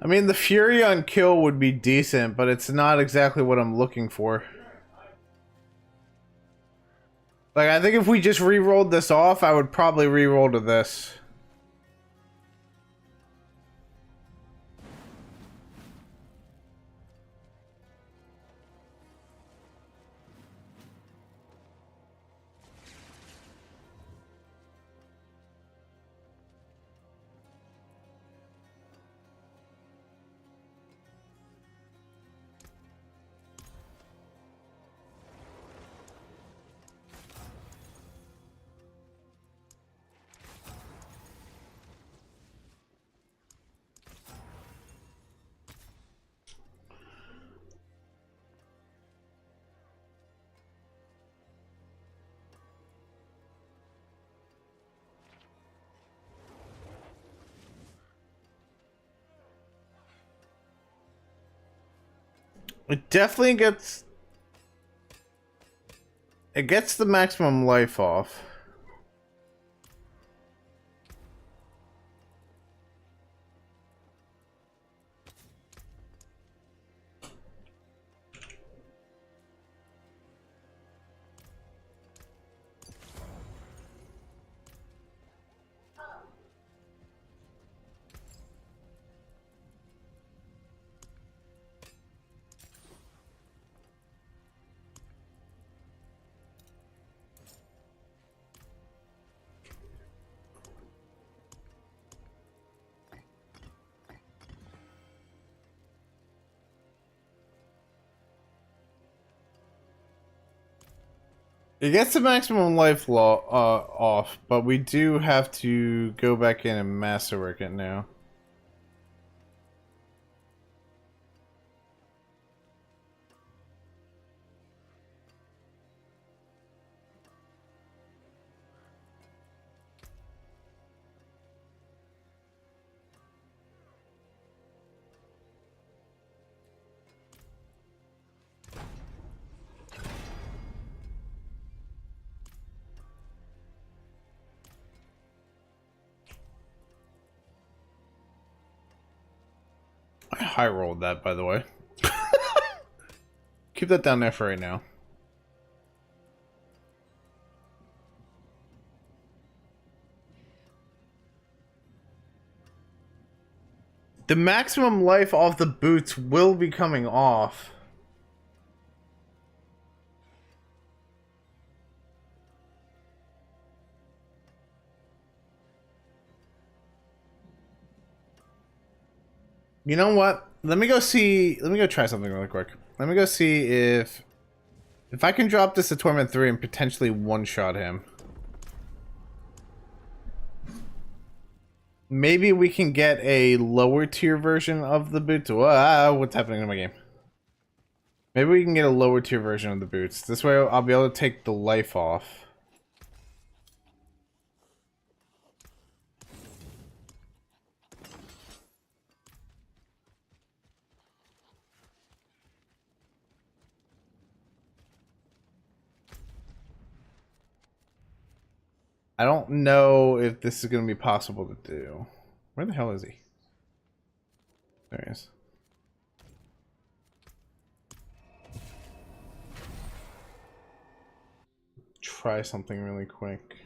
I mean, the Fury on kill would be decent, but it's not exactly what I'm looking for. Like, I think if we just re-rolled this off, I would probably re-roll to this. It definitely gets... It gets the maximum life off. It gets the maximum life off, but we do have to go back in and masterwork it now. I high rolled that, by the way. Keep that down there for right now. The maximum life off the boots will be coming off. You know what? Let me go try something really quick. Let me go see if I can drop this to Torment 3 and potentially one-shot him. Maybe we can get a lower tier version of the boots. What's happening in my game? Maybe we can get a lower tier version of the boots. This way I'll be able to take the life off. I don't know if this is going to be possible to do. Where the hell is he? There he is. Try something really quick.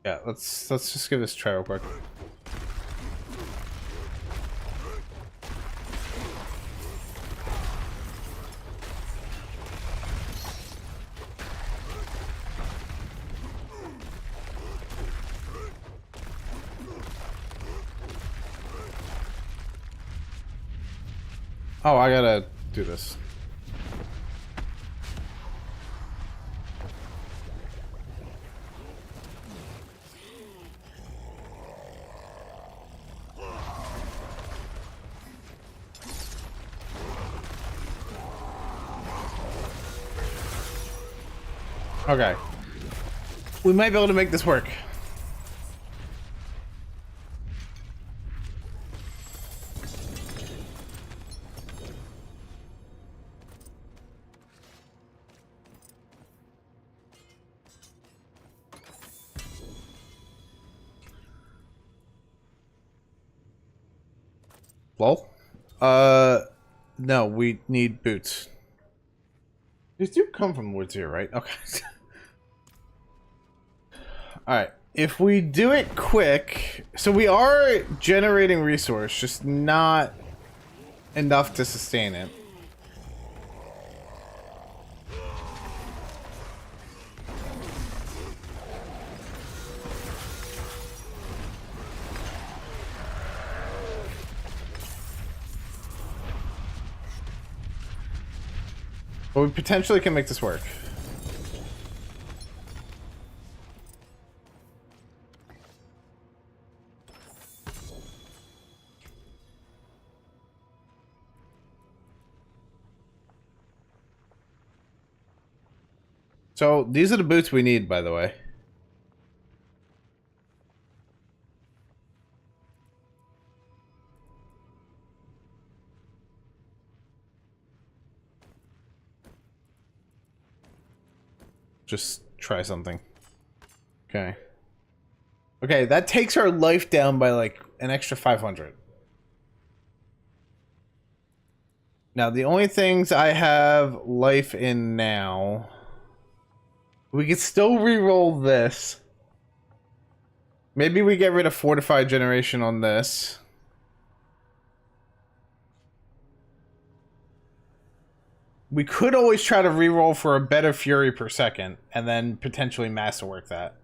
Yeah, let's just give this a try real quick. Oh, I gotta do this. Okay. We might be able to make this work. Lol. No, we need boots. These do come from woods here, right? Okay. Alright. If we do it quick... So we are generating resource, just not enough to sustain it. But we potentially can make this work. So, these are the boots we need, by the way. Just try something. Okay. Okay, that takes our life down by like an extra 500. Now, the only things I have life in now... We could still re-roll this. Maybe we get rid of Fortified Generation on this. We could always try to reroll for a better fury per second, and then potentially masterwork that.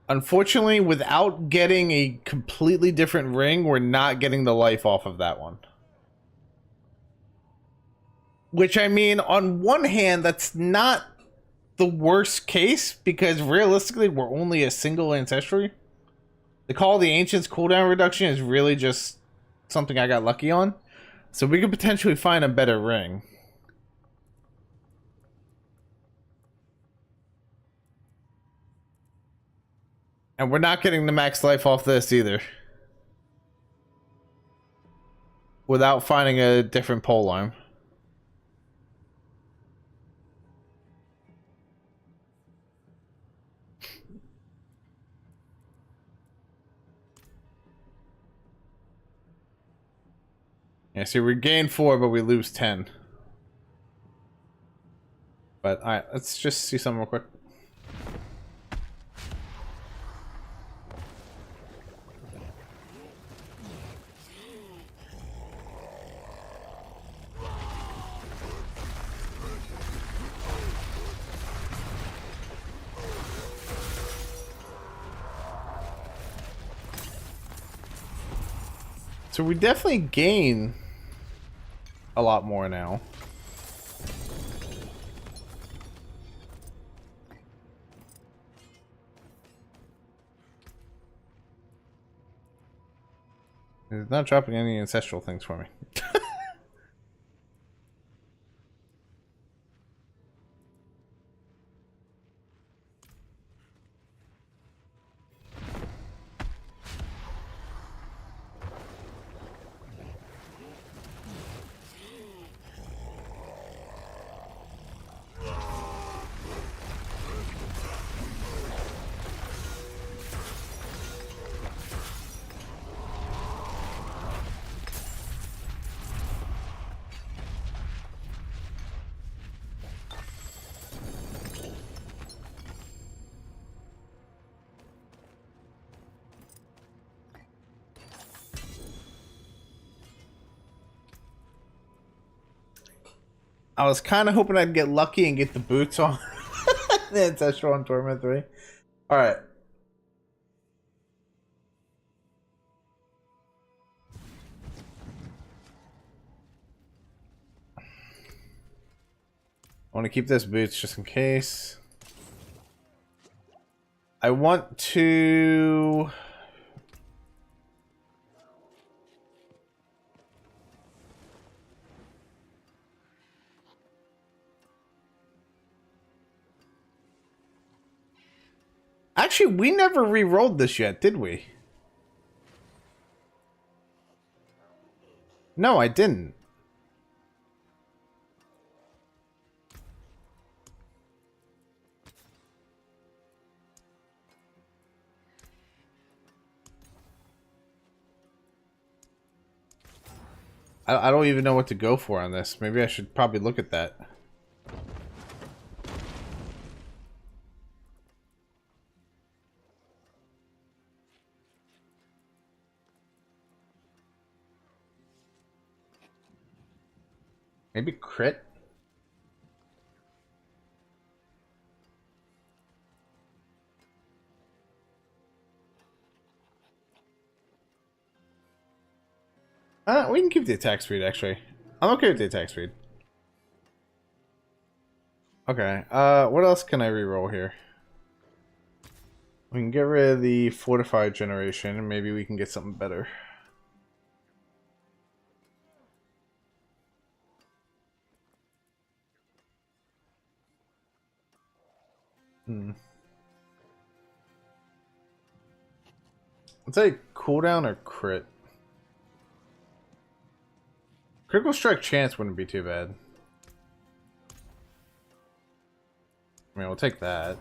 Unfortunately, without getting a completely different ring, we're not getting the life off of that one. Which, I mean, on one hand, that's not the worst case, because realistically, we're only a single ancestry. The Call of the Ancients cooldown reduction is really just something I got lucky on. So we could potentially find a better ring. And we're not getting the max life off this either. Without finding a different pole arm. Yeah, see, we gain 4, but we lose 10. But, alright, let's just see something real quick. So we definitely gain a lot more now. It's not dropping any ancestral things for me. I was kind of hoping I'd get lucky and get the boots on the ancestral on Torment 3. Alright. I want to keep this boots just in case. I want to... Actually, we never re-rolled this yet, did we? No, I didn't. I don't even know what to go for on this. Maybe I should probably look at that. Maybe crit? We can keep the attack speed, actually. I'm okay with the attack speed. Okay, what else can I reroll here? We can get rid of the fortified generation, and maybe we can get something better. Let's say cooldown or crit. Critical strike chance wouldn't be too bad. I mean, we'll take that.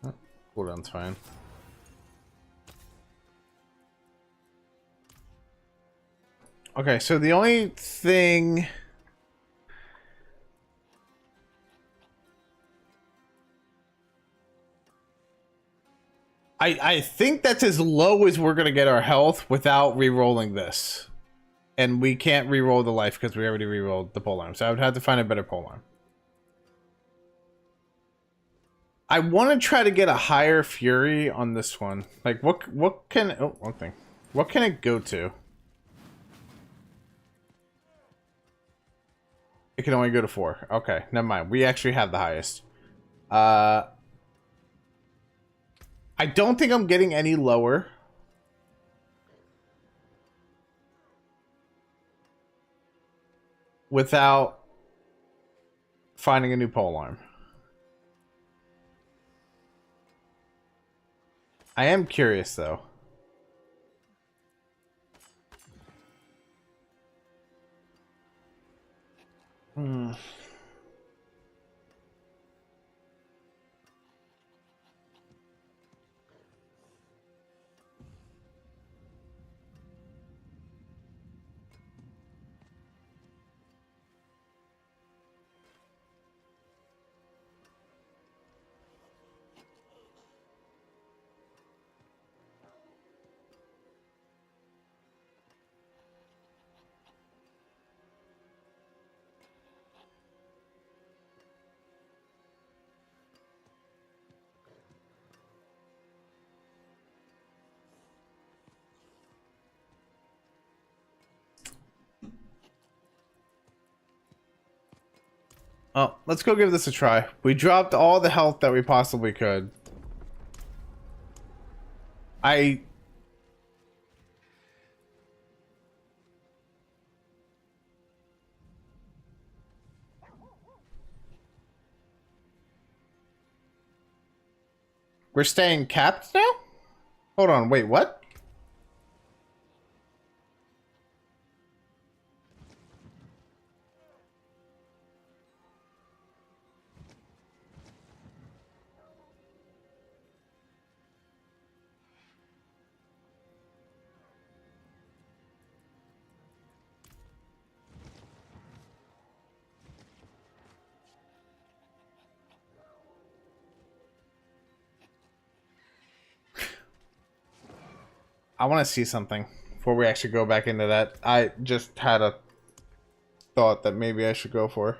Oh, cooldown's fine. Okay, so the only thing... I think that's as low as we're gonna get our health without re-rolling this. And we can't re-roll the life because we already re-rolled the polearm. So I would have to find a better polearm. I want to try to get a higher fury on this one. Like what can one thing. What can it go to? It can only go to 4. Okay, never mind. We actually have the highest. I don't think I'm getting any lower. Without finding a new polearm. I am curious though. Hmm. Oh, let's go give this a try. We dropped all the health that we possibly could. We're staying capped now? Hold on, wait, what? I want to see something before we actually go back into that. I just had a thought that maybe I should go for.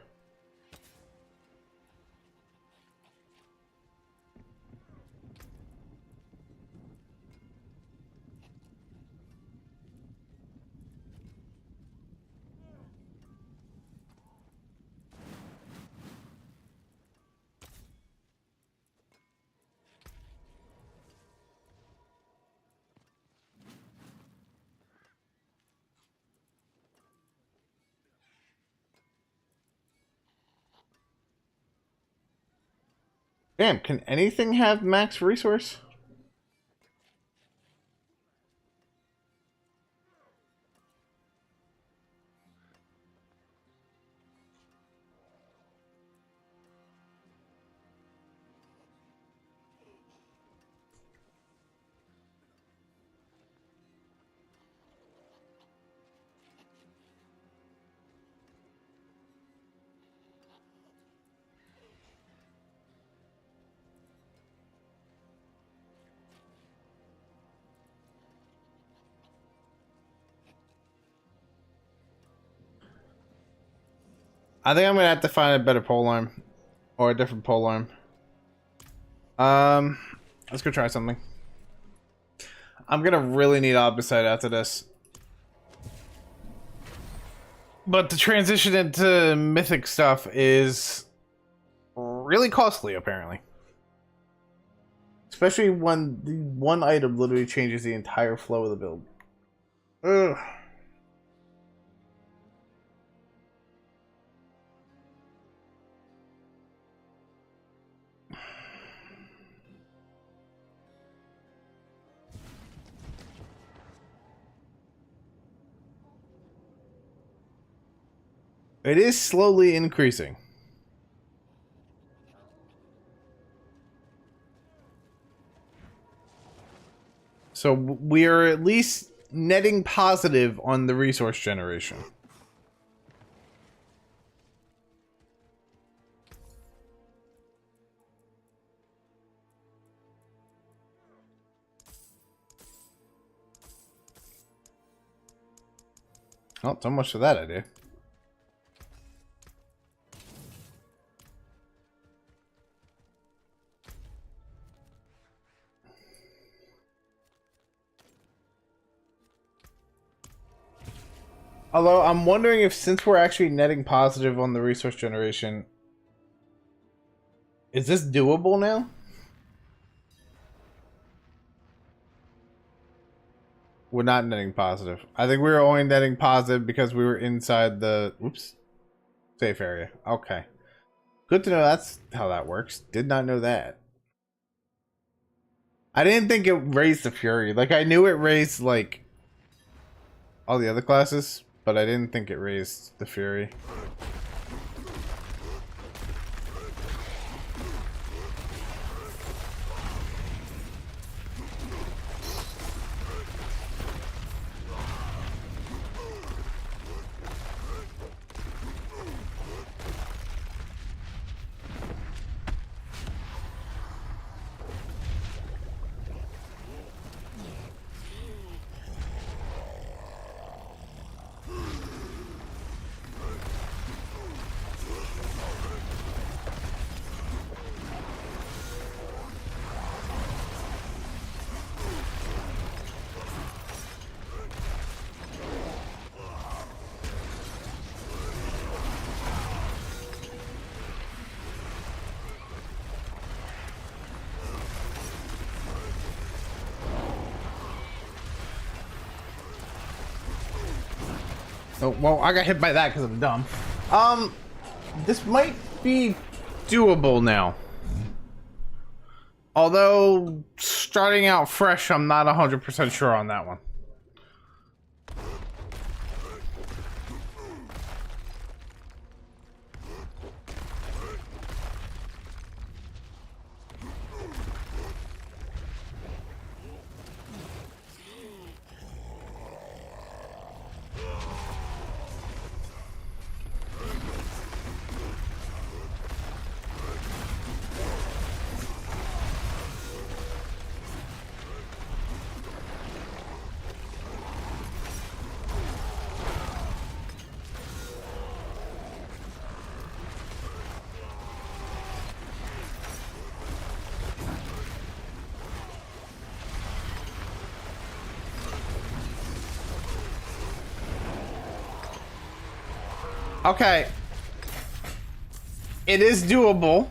Damn, can anything have max resource? I think I'm gonna have to find a better polearm. Or a different polearm. Let's go try something. I'm gonna really need opposite after this. But the transition into mythic stuff is really costly, apparently. Especially when the one item literally changes the entire flow of the build. Ugh. It is slowly increasing. So we are at least netting positive on the resource generation. Well, so much for that idea. Although I'm wondering if, since we're actually netting positive on the resource generation, is this doable now? We're not netting positive. I think we were only netting positive because we were inside the safe area. Okay. Good to know that's how that works. Did not know that. I didn't think it raised the fury. Like, I knew it raised, like, all the other classes, but I didn't think it raised the fury. Oh, well, I got hit by that because I'm dumb. This might be doable now. Although, starting out fresh, I'm not 100% sure on that one. Okay. It is doable.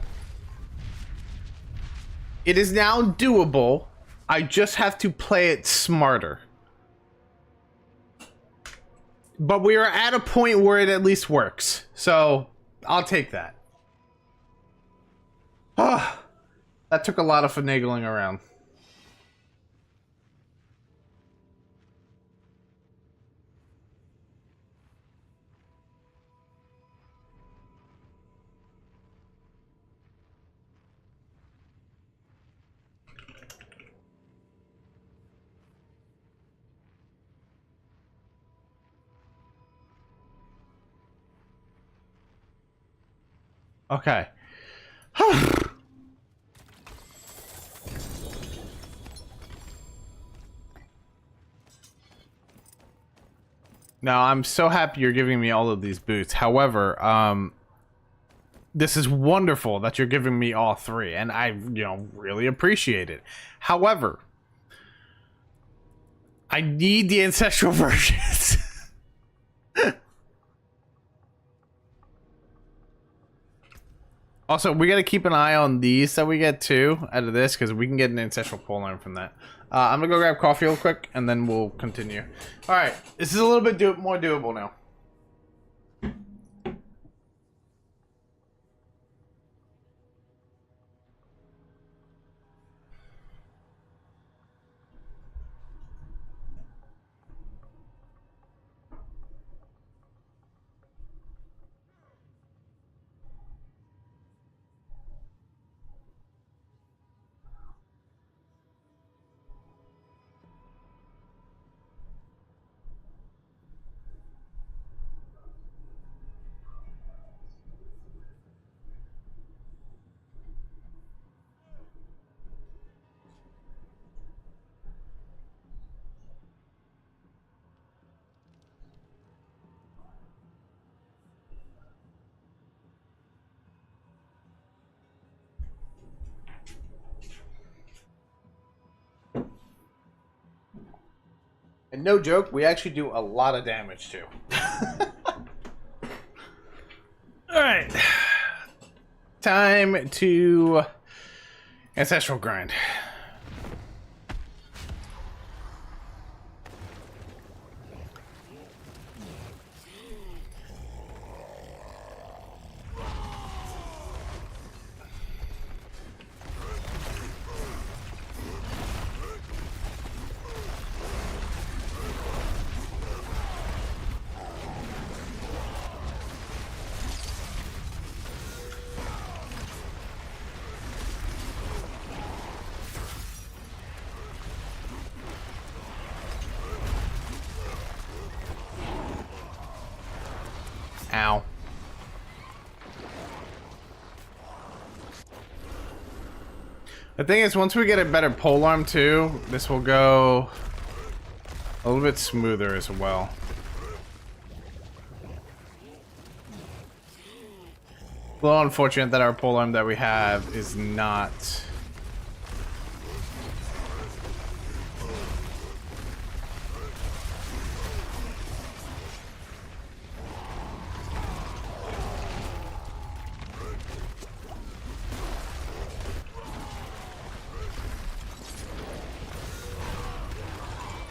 It is now doable. I just have to play it smarter. But we are at a point where it at least works. So, I'll take that. Ah, that took a lot of finagling around. Okay. Now, I'm so happy you're giving me all of these boots. However, this is wonderful that you're giving me all three, and I, really appreciate it. However, I need the ancestral versions. Also, we gotta keep an eye on these that we get too out of this, because we can get an ancestral pole line from that. I'm gonna go grab coffee real quick, and then we'll continue. All right, this is a little bit more doable now. And no joke, we actually do a lot of damage too. Alright. Time to ancestral grind. Ow. The thing is, once we get a better polearm too, this will go a little bit smoother as well. A little unfortunate that our polearm that we have is not...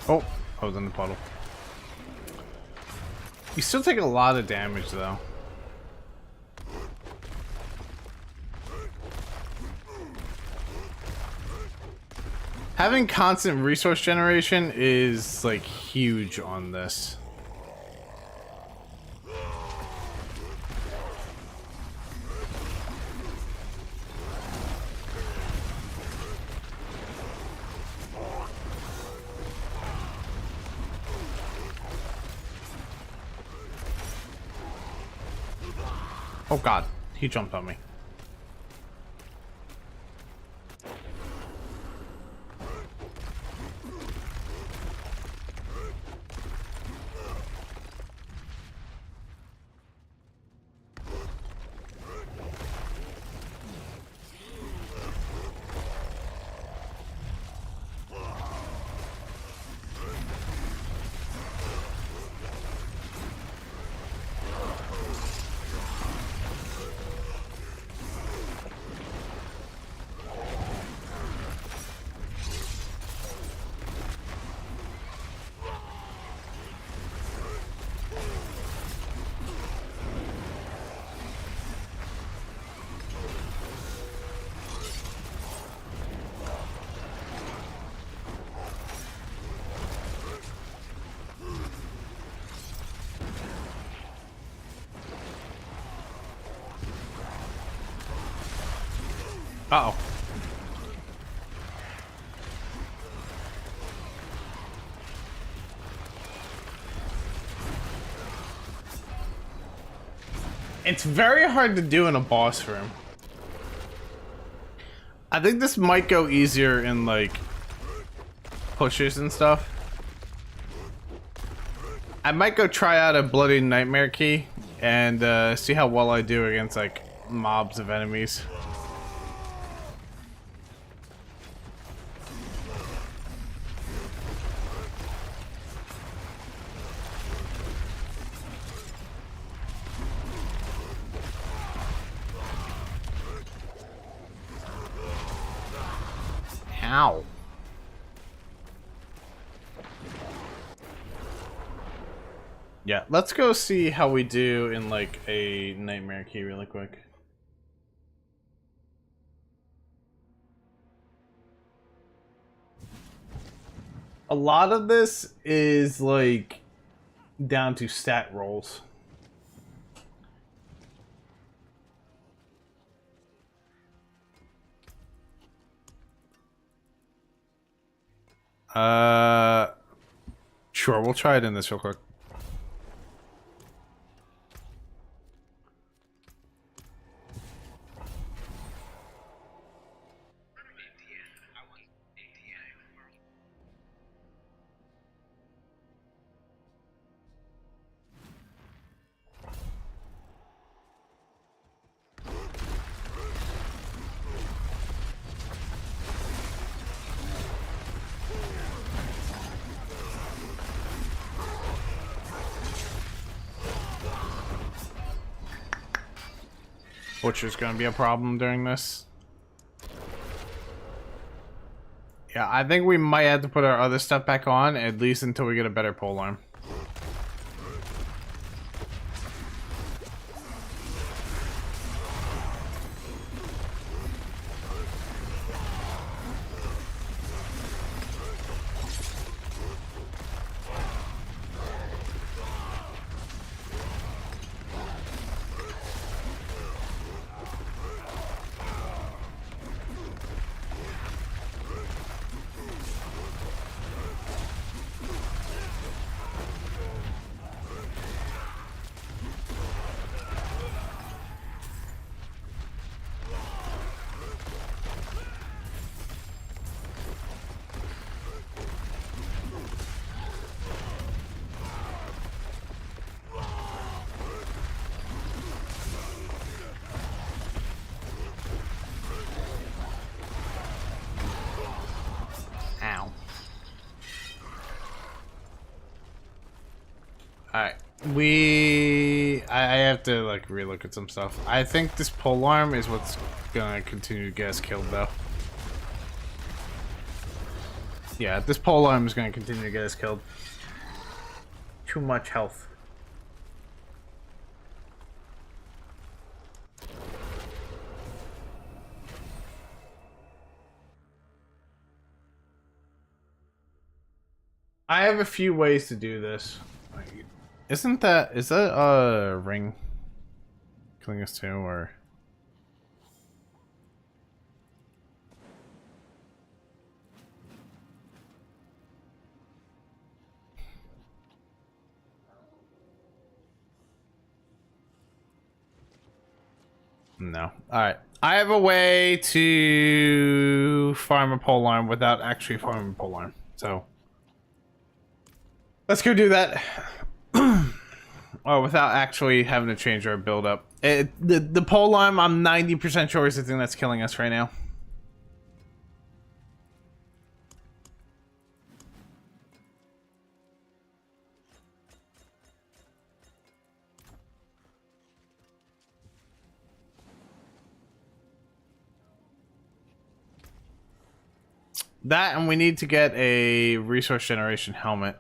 Oh, I was in the puddle. You still take a lot of damage though. Having constant resource generation is like huge on this. Oh god, he jumped on me. Uh-oh. It's very hard to do in a boss room. I think this might go easier in like pushes and stuff. I might go try out a Bloody Nightmare key and see how well I do against like mobs of enemies. Ow. Yeah, let's go see how we do in like a Nightmare key really quick. A lot of this is like down to stat rolls. Sure, we'll try it in this real quick. Butcher's gonna be a problem during this. Yeah, I think we might have to put our other stuff back on, at least until we get a better polearm. Ow. Alright. I have to like relook at some stuff. I think this polearm is what's gonna continue to get us killed though. Yeah, this polearm is gonna continue to get us killed. Too much health. I have a few ways to do this. Is that a ring killing us too, or? No. Alright. I have a way to farm a polearm without actually farming a polearm. So let's go do that. Oh, without actually having to change our build up. The polearm, I'm 90% sure is the thing that's killing us right now. That, and we need to get a resource generation helmet.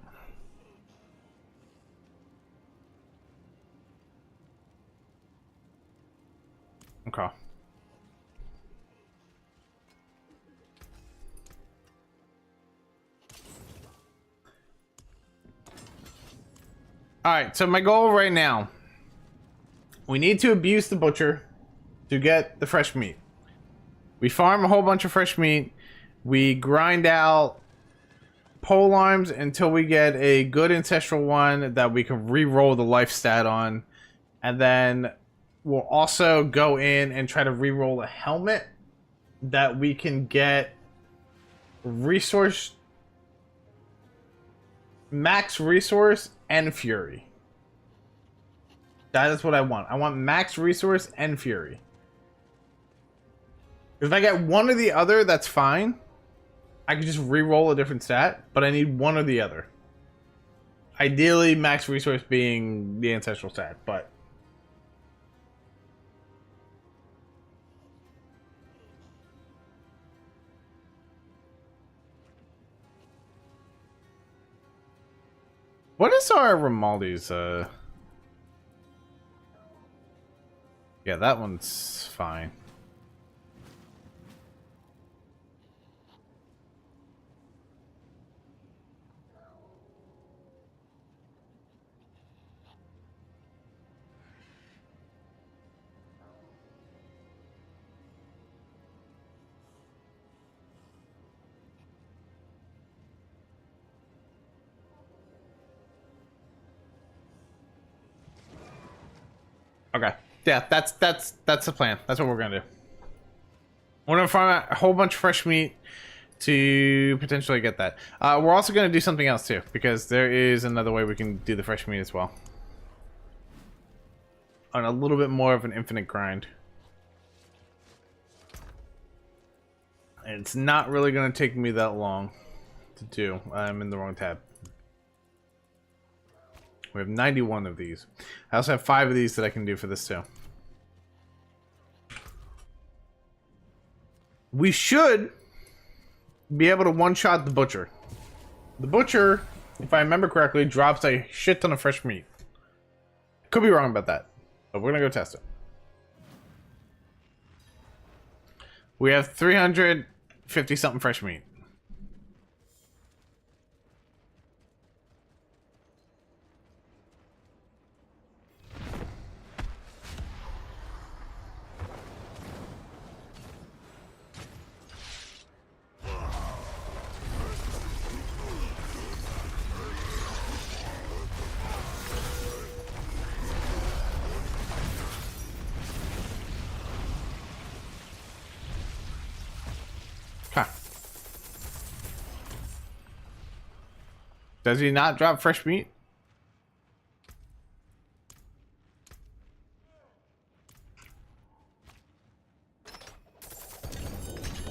Okay. Alright, so my goal right now, we need to abuse the butcher to get the fresh meat. We farm a whole bunch of fresh meat. We grind out polearms until we get a good ancestral one that we can re-roll the life stat on. And then we'll also go in and try to re-roll a helmet that we can get resource, max resource and fury. That is what I want. I want max resource and fury. If I get one or the other, that's fine. I can just re-roll a different stat, but I need one or the other. Ideally, max resource being the ancestral stat, but what is our Romaldi's, yeah, that one's fine. Okay. Yeah, that's the plan. That's what we're gonna do. We're gonna farm a whole bunch of fresh meat to potentially get that. We're also gonna do something else too, because there is another way we can do the fresh meat as well. On a little bit more of an infinite grind. And it's not really gonna take me that long to do. I'm in the wrong tab. We have 91 of these. I also have 5 of these that I can do for this too. we should be able to one-shot the butcher. The butcher, if I remember correctly, drops a shit ton of fresh meat. Could be wrong about that, but we're gonna go test it. We have 350 something fresh meat. Does he not drop fresh meat?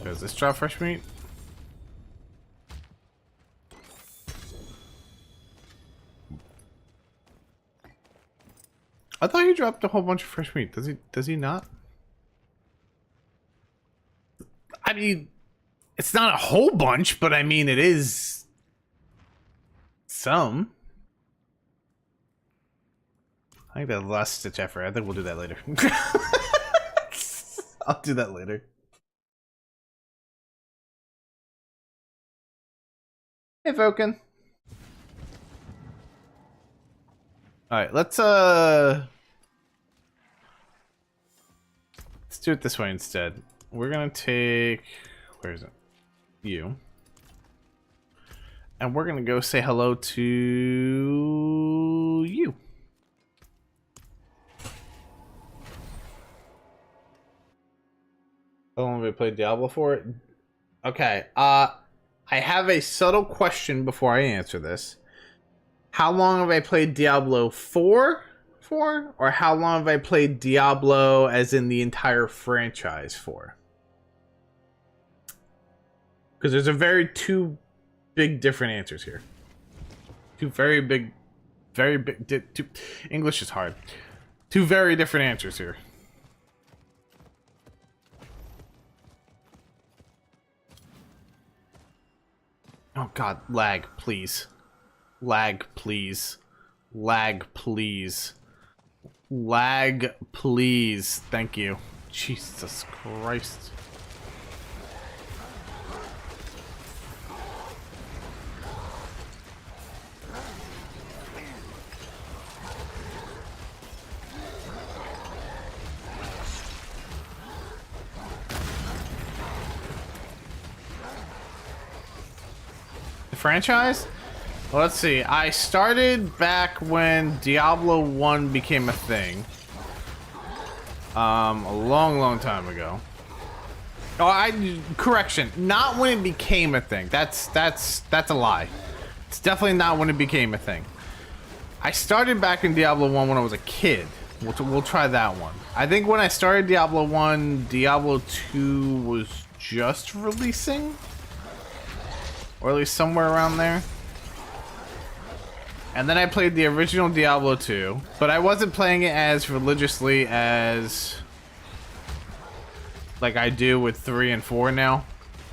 Does this drop fresh meat? I thought he dropped a whole bunch of fresh meat. Does he not? I mean, it's not a whole bunch, but I mean it is some. I think that last stitch effort. I think we'll do that later. I'll do that later. Hey, Voken. Alright, let's do it this way instead. We're gonna take, where is it? You. And we're gonna go say hello to you. How long have I played Diablo for? Okay, I have a subtle question before I answer this. How long have I played Diablo 4 for? Or how long have I played Diablo as in the entire franchise for? Because there's two big different answers here. Two very big, English is hard. Two very different answers here. Oh god, lag, please. Lag, please. Lag, please. Lag, please. Thank you. Jesus Christ. The franchise? Well, let's see. I started back when Diablo 1 became a thing. A long time ago. Oh, correction. Not when it became a thing. That's a lie. It's definitely not when it became a thing. I started back in Diablo 1 when I was a kid. We'll try that one. I think when I started Diablo 1, Diablo 2 was just releasing. Or at least somewhere around there. And then I played the original Diablo 2, but I wasn't playing it as religiously as like I do with 3 and 4 now.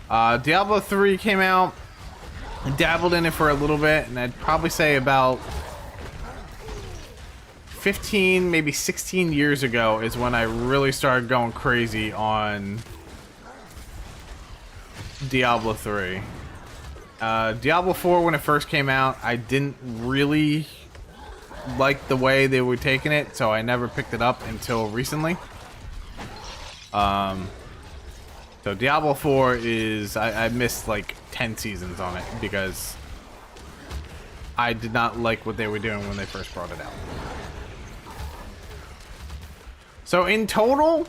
Diablo 3 came out. I dabbled in it for a little bit, and I'd probably say about 15, maybe 16 years ago is when I really started going crazy on Diablo 3. Diablo 4, when it first came out, I didn't really like the way they were taking it, so I never picked it up until recently. So Diablo 4 is, I missed like 10 seasons on it because I did not like what they were doing when they first brought it out. So in total,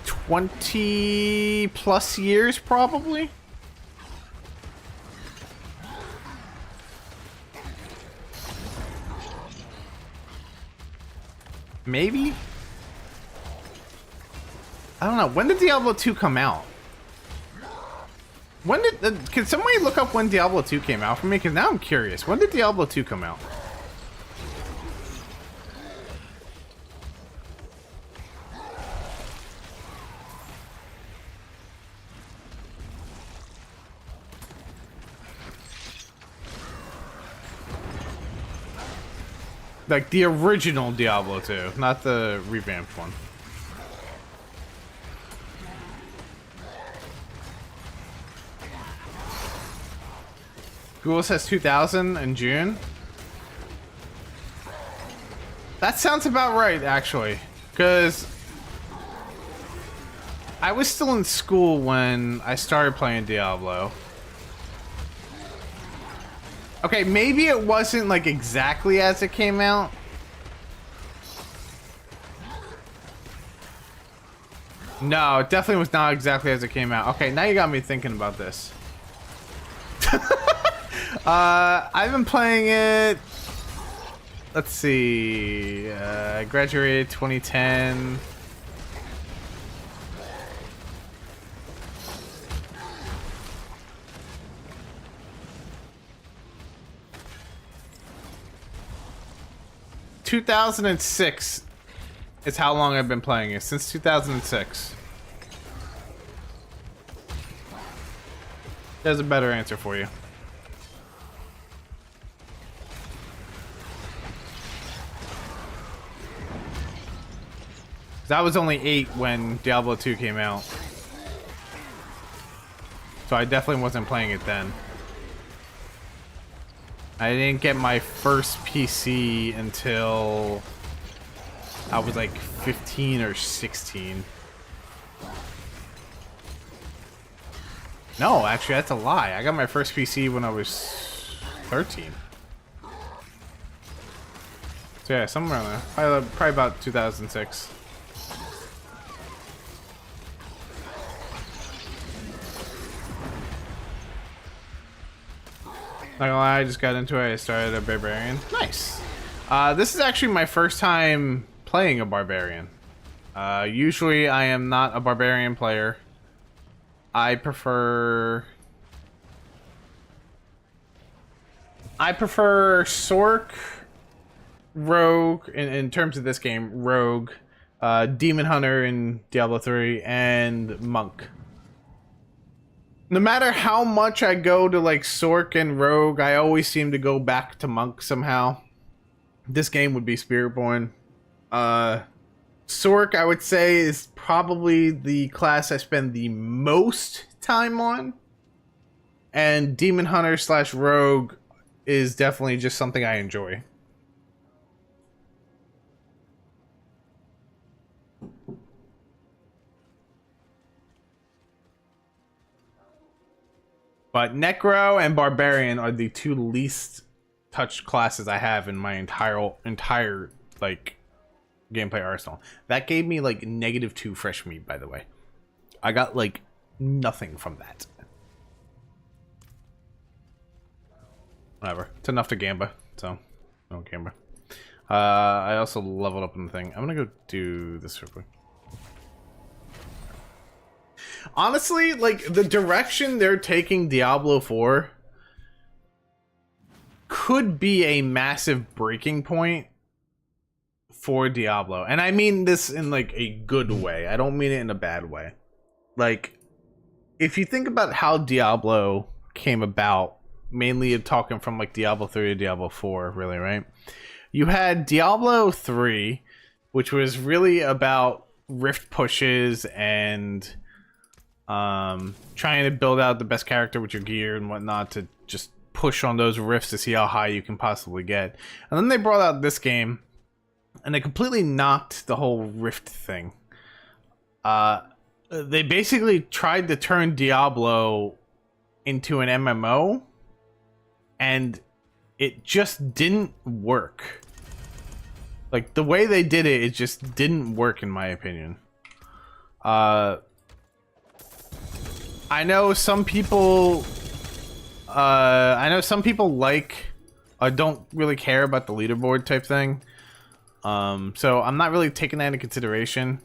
20 plus years probably. Maybe? I don't know. When did Diablo 2 come out? When did... can somebody look up when Diablo 2 came out for me? Because now I'm curious. When did Diablo 2 come out? Like the original Diablo 2, not the revamped one. Google says 2000 in June. That sounds about right, actually. Because I was still in school when I started playing Diablo. Okay, maybe it wasn't like exactly as it came out. No, it definitely was not exactly as it came out. Okay, now you got me thinking about this. I've been playing it. Let's see. I graduated 2010. ...2006 is how long I've been playing it. Since 2006. There's a better answer for you. I was only 8 when Diablo 2 came out. So I definitely wasn't playing it then. I didn't get my first PC until I was like 15 or 16. No, actually that's a lie. I got my first PC when I was 13. So yeah, somewhere around there. Probably about 2006. Not gonna lie, I just got into it. I started a Barbarian. Nice. This is actually my first time playing a Barbarian. Usually I am not a Barbarian player. I prefer Sorc, Rogue, in terms of this game, Rogue, Demon Hunter in Diablo 3, and Monk. No matter how much I go to like Sorc and Rogue, I always seem to go back to Monk somehow. This game would be Spiritborn. Sorc, I would say, is probably the class I spend the most time on. And Demon Hunter / Rogue is definitely just something I enjoy. But Necro and Barbarian are the two least touched classes I have in my entire like gameplay arsenal. That gave me like -2 fresh meat, by the way. I got like nothing from that. Whatever. It's enough to gamba, so no gamba. I also leveled up in the thing. I'm gonna go do this real quick. Honestly, like, the direction they're taking Diablo 4 could be a massive breaking point for Diablo. And I mean this in, like, a good way. I don't mean it in a bad way. Like, if you think about how Diablo came about, mainly talking from, like, Diablo 3 to Diablo 4, really, right? You had Diablo 3, which was really about rift pushes and trying to build out the best character with your gear and whatnot to just push on those rifts to see how high you can possibly get. And then they brought out this game and they completely knocked the whole rift thing. They basically tried to turn Diablo into an MMO and it just didn't work. Like, the way they did it, it just didn't work in my opinion. I know some people like don't really care about the leaderboard type thing. So I'm not really taking that into consideration.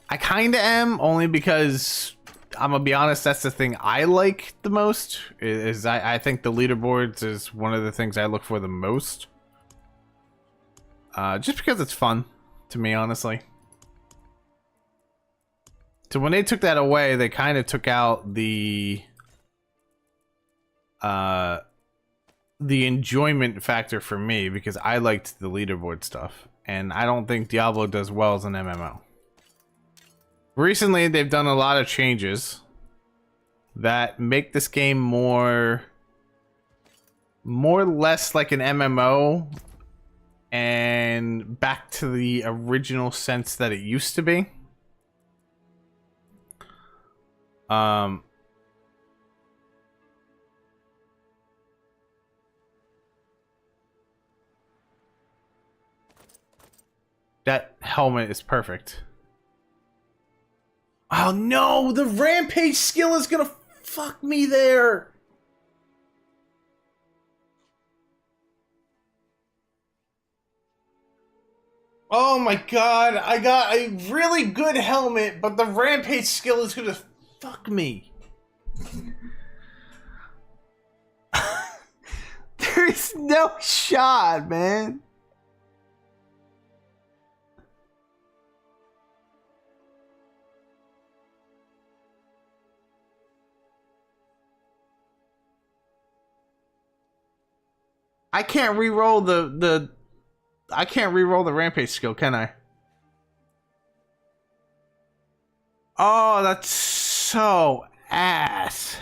I kind of am, only because I'm gonna be honest, that's the thing I like the most. I think the leaderboards is one of the things I look for the most. Just because it's fun to me, honestly. So when they took that away, they kind of took out the the enjoyment factor for me because I liked the leaderboard stuff, and I don't think Diablo does well as an MMO. Recently, they've done a lot of changes that make this game more or less like an MMO and back to the original sense that it used to be. That helmet is perfect. Oh no, the rampage skill is gonna fuck me there. Oh my god, I got a really good helmet, but the rampage skill is gonna fuck me. There's no shot, man. I can't re-roll I can't re-roll the rampage skill, can I? Oh, that's so ass.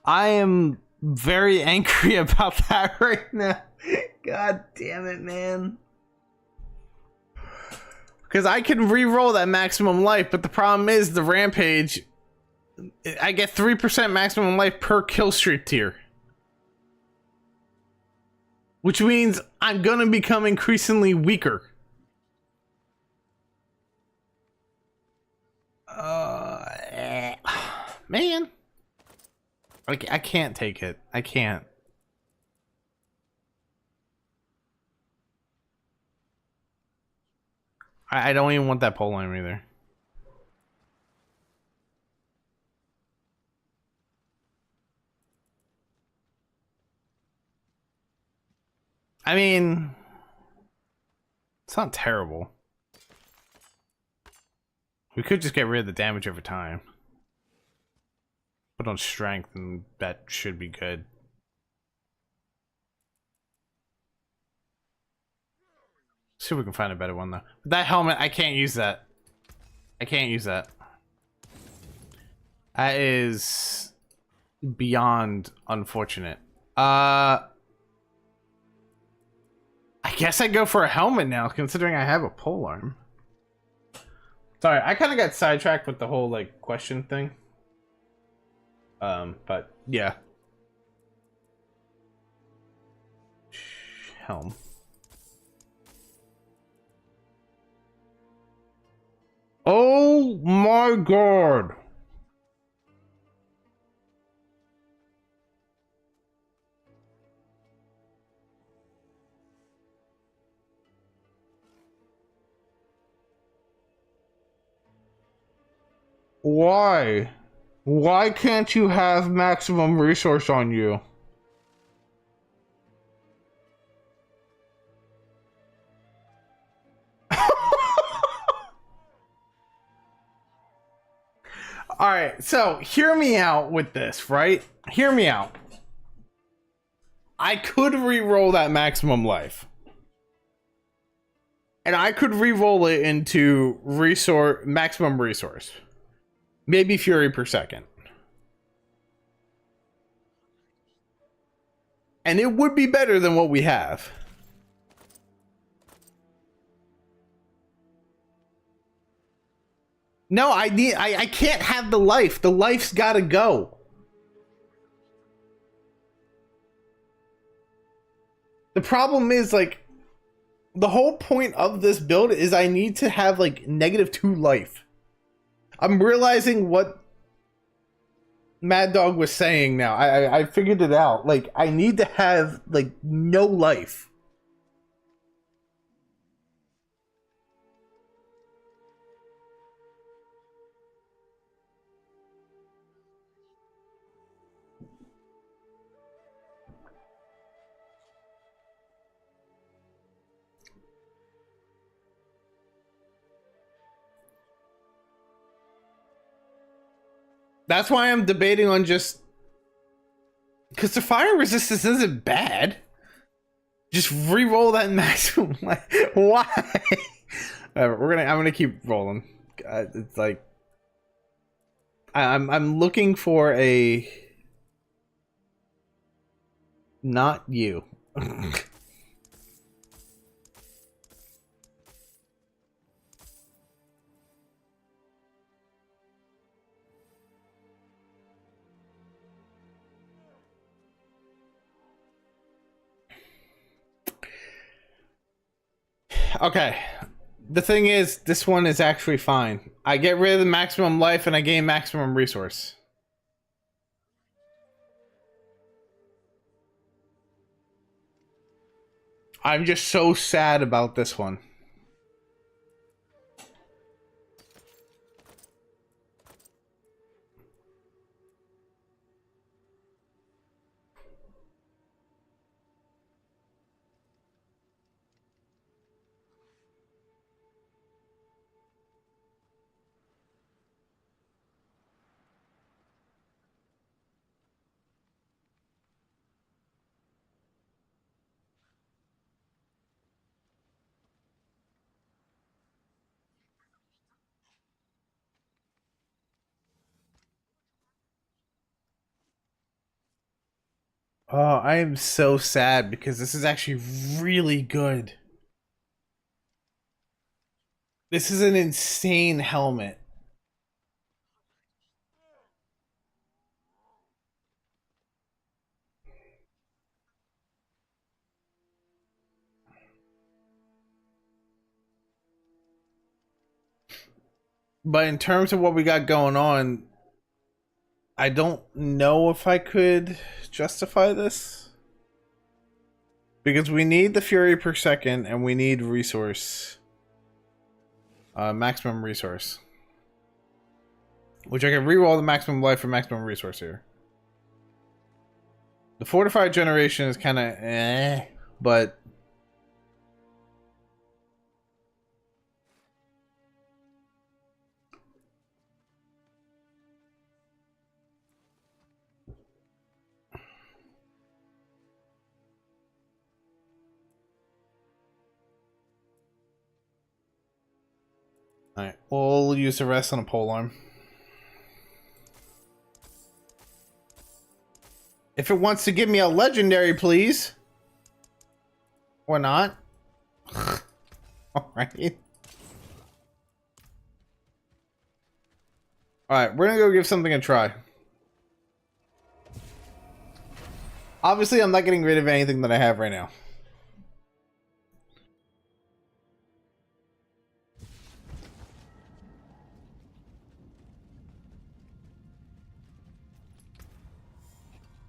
I am very angry about that right now. God damn it, man. Because I can re-roll that maximum life, but the problem is the rampage, I get 3% maximum life per kill streak tier. Which means I'm gonna become increasingly weaker. Man. I can't take it. I can't. I don't even want that pole line either. I mean, it's not terrible. We could just get rid of the damage over time. Put on strength and that should be good. See if we can find a better one though. That helmet, I can't use that. I can't use that. That is beyond unfortunate. I guess I go for a helmet now, considering I have a polearm. Sorry, I kind of got sidetracked with the whole like question thing. But yeah. Helm. Oh my god. Why? Why can't you have maximum resource on you? Alright, so hear me out with this, right? Hear me out. I could re-roll that maximum life. And I could re-roll it into maximum resource. Maybe fury per second. And it would be better than what we have. No, I can't have the life. The life's gotta go. The problem is, like, the whole point of this build is I need to have, like, -2 life. I'm realizing what Mad Dog was saying now. I figured it out. Like, I need to have, like, no life. That's why I'm debating on just... Because the fire resistance isn't bad. Just re-roll that maximum. Like, why? Whatever, I'm gonna keep rolling. It's like... I'm looking for a... Not you. Okay. The thing is, this one is actually fine. I get rid of the maximum life and I gain maximum resource. I'm just so sad about this one. Oh, I am so sad because this is actually really good. This is an insane helmet. But in terms of what we got going on, I don't know if I could justify this. Because we need the fury per second and we need resource. Maximum resource. Which I can reroll the maximum life for maximum resource here. The fortified generation is kind of but... Alright, we'll use the rest on a polearm. If it wants to give me a legendary, please. Or not. Alright. Alright, we're gonna go give something a try. Obviously, I'm not getting rid of anything that I have right now.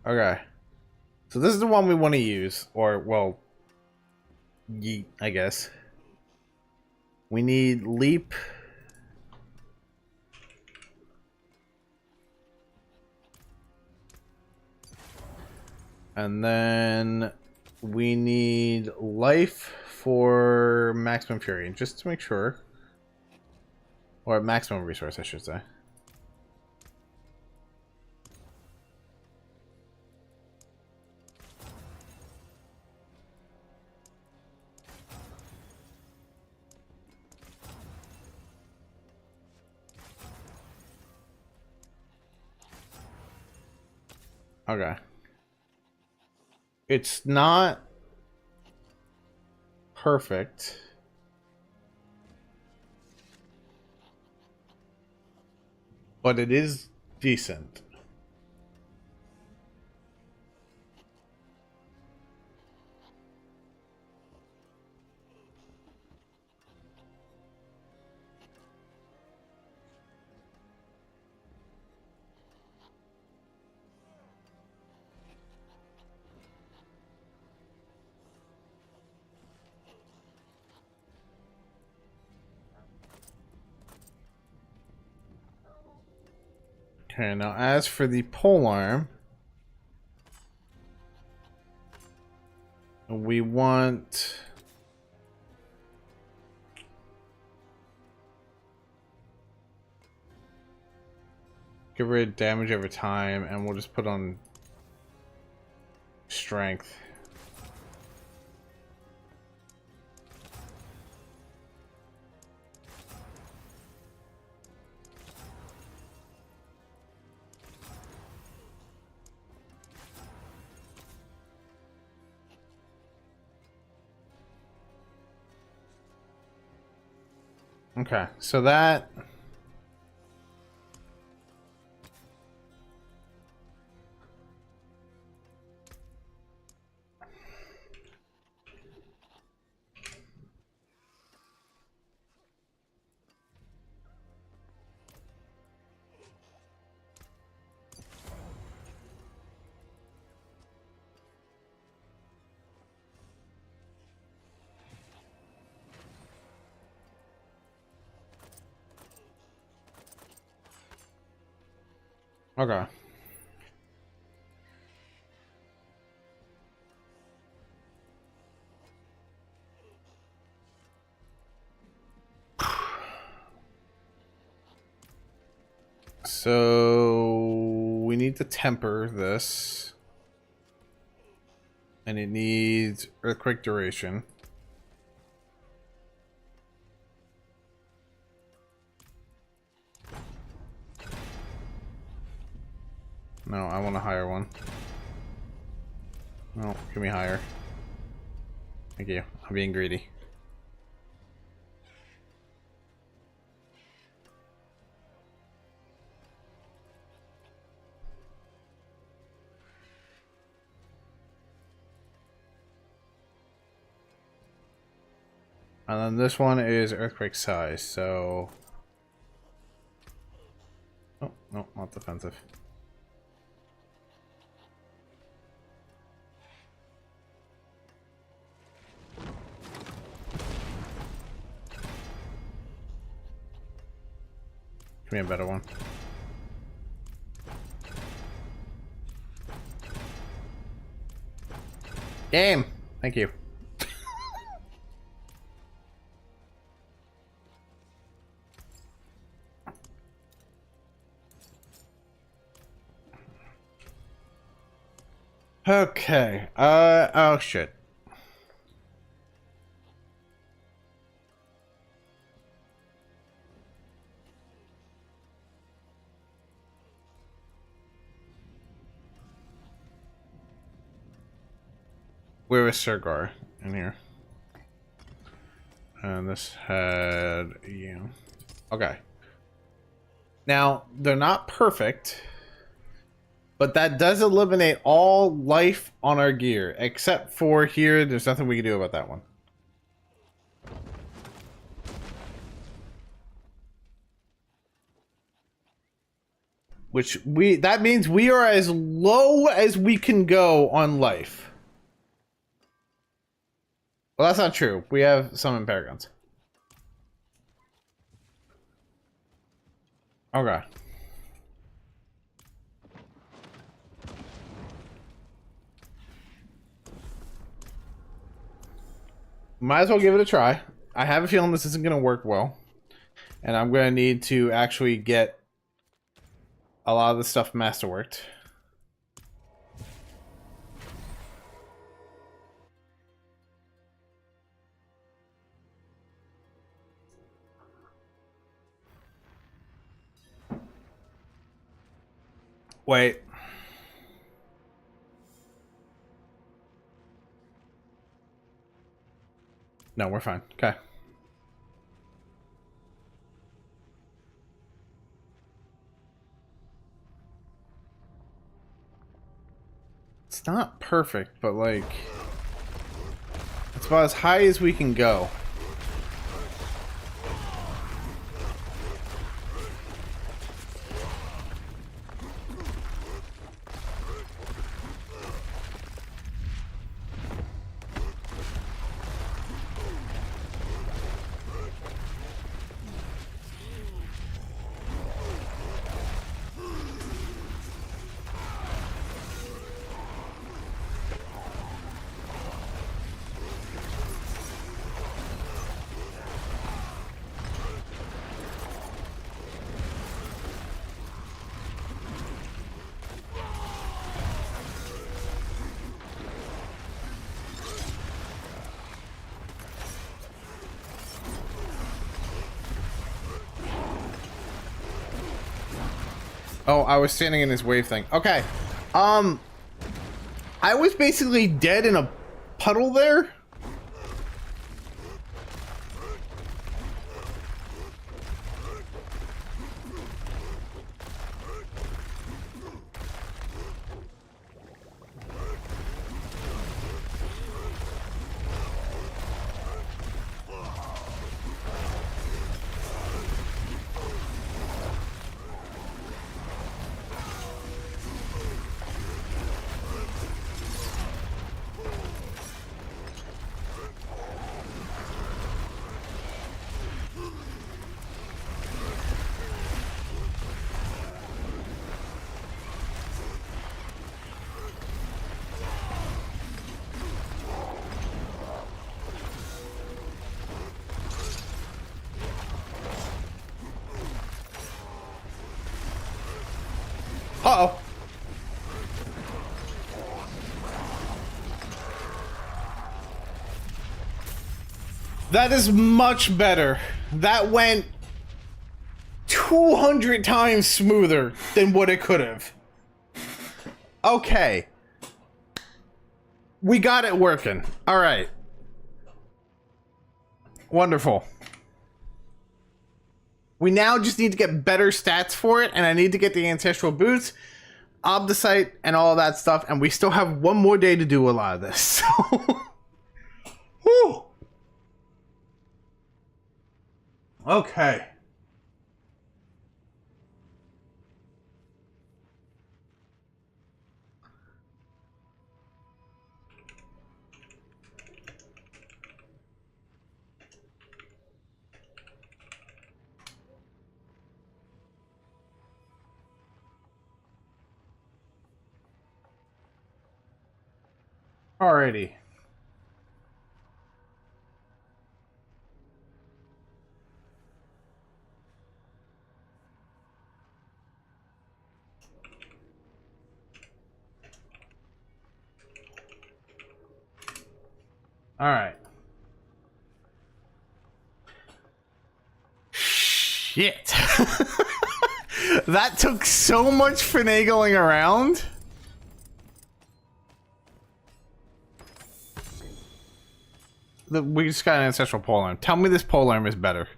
Okay. So this is the one we want to use. Or, well... yeet, I guess. We need leap... And then we need life for maximum fury, just to make sure. Or maximum resource, I should say. Okay. It's not perfect. But it is decent. Okay, now as for the polearm, we want... Get rid of damage over time, and we'll just put on strength. Okay, so that... Okay. So we need to temper this. And it needs earthquake duration. No, I want a higher one. No, give me higher. Thank you. I'm being greedy. And then this one is earthquake size, so... Oh, no, not defensive. Give me a better one. Game! Thank you. Okay. Oh shit. Where is Sergar? In here. And this had you. Okay. Now, they're not perfect, but that does eliminate all life on our gear, except for here, there's nothing we can do about that one. That means we are as low as we can go on life. Well, that's not true. We have some in Paragons. Okay. Might as well give it a try. I have a feeling this isn't going to work well. And I'm going to need to actually get a lot of the stuff masterworked. Wait. No, we're fine. Okay. It's not perfect, but like... it's about as high as we can go. Oh, I was standing in this wave thing. Okay. I was basically dead in a puddle there. Uh-oh. That is much better. That went 200 times smoother than what it could have. Okay. We got it working. All right. Wonderful. We now just need to get better stats for it, and I need to get the ancestral boots, obdicite, and all that stuff, and we still have one more day to do a lot of this. So. Whew. Okay. Alrighty. Alright. Shit. That took so much finagling around. We just got an ancestral polearm. Tell me this polearm is better.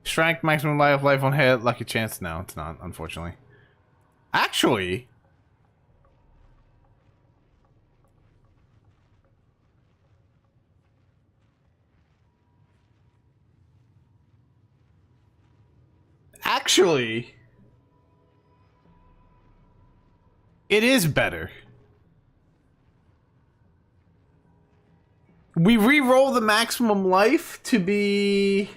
Strength, maximum life on hit, lucky chance. No, it's not, unfortunately. Actually, it is better. We re-roll the maximum life to be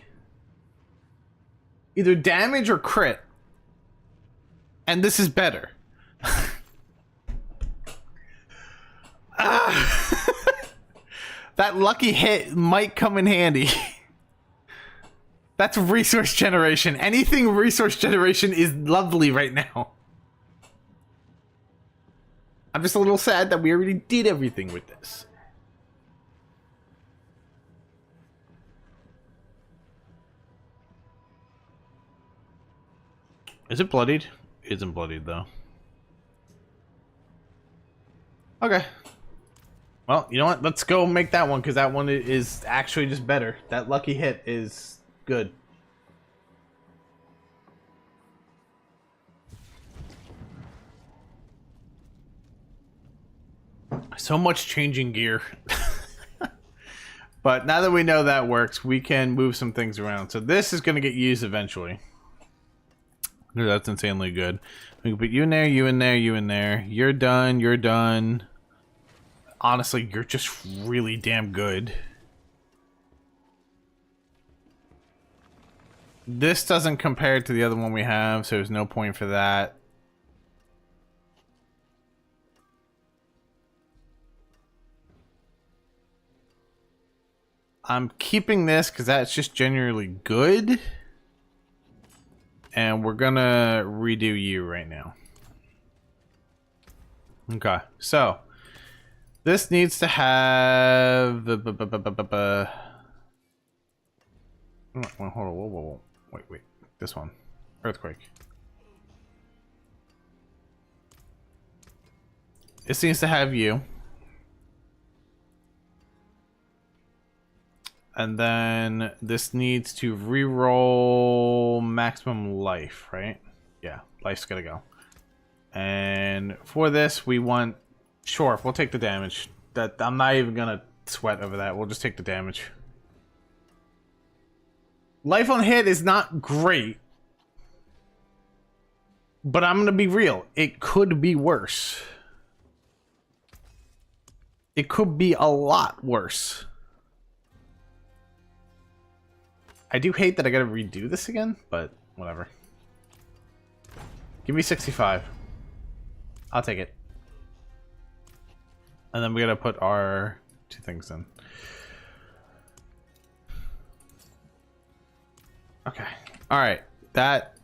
either damage or crit. And this is better. That lucky hit might come in handy. That's resource generation. Anything resource generation is lovely right now. I'm just a little sad that we already did everything with this. Is it bloodied? It isn't bloodied though. Okay. Well, you know what? Let's go make that one because that one is actually just better. That lucky hit is good. So much changing gear. But now that we know that works, we can move some things around. So this is going to get used eventually. That's insanely good. We can put you in there, you in there, you in there. You're done, you're done. Honestly, you're just really damn good. This doesn't compare to the other one we have, so there's no point for that. I'm keeping this because that's just generally good. And we're gonna redo you right now. Okay, so this needs to have the hold on, whoa. Wait, this one, earthquake. it seems to have you. And then this needs to re-roll maximum life, right? Yeah, life's gotta go. And for this, we want... Sure, we'll take the damage. That I'm not even gonna sweat over that. We'll just take the damage. Life on hit is not great. But I'm gonna be real. It could be worse. It could be a lot worse. I do hate that I gotta redo this again, but whatever. Give me 65. I'll take it. And then we gotta put our 2 things in. Okay. Alright. That...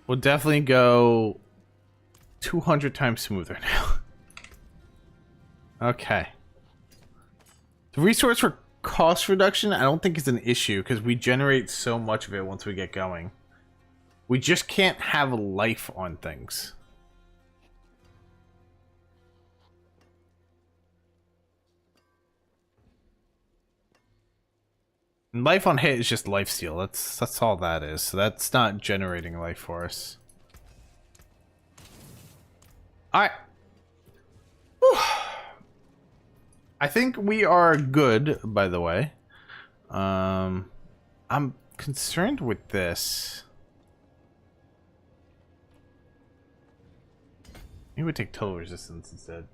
will definitely go 200 times smoother now. Okay. The resource for cost reduction, I don't think is an issue because we generate so much of it once we get going. We just can't have life on things. And life on hit is just life steal. That's all that is. So that's not generating life for us. All right. Whew. I think we are good, by the way. I'm concerned with this. Maybe we take total resistance instead.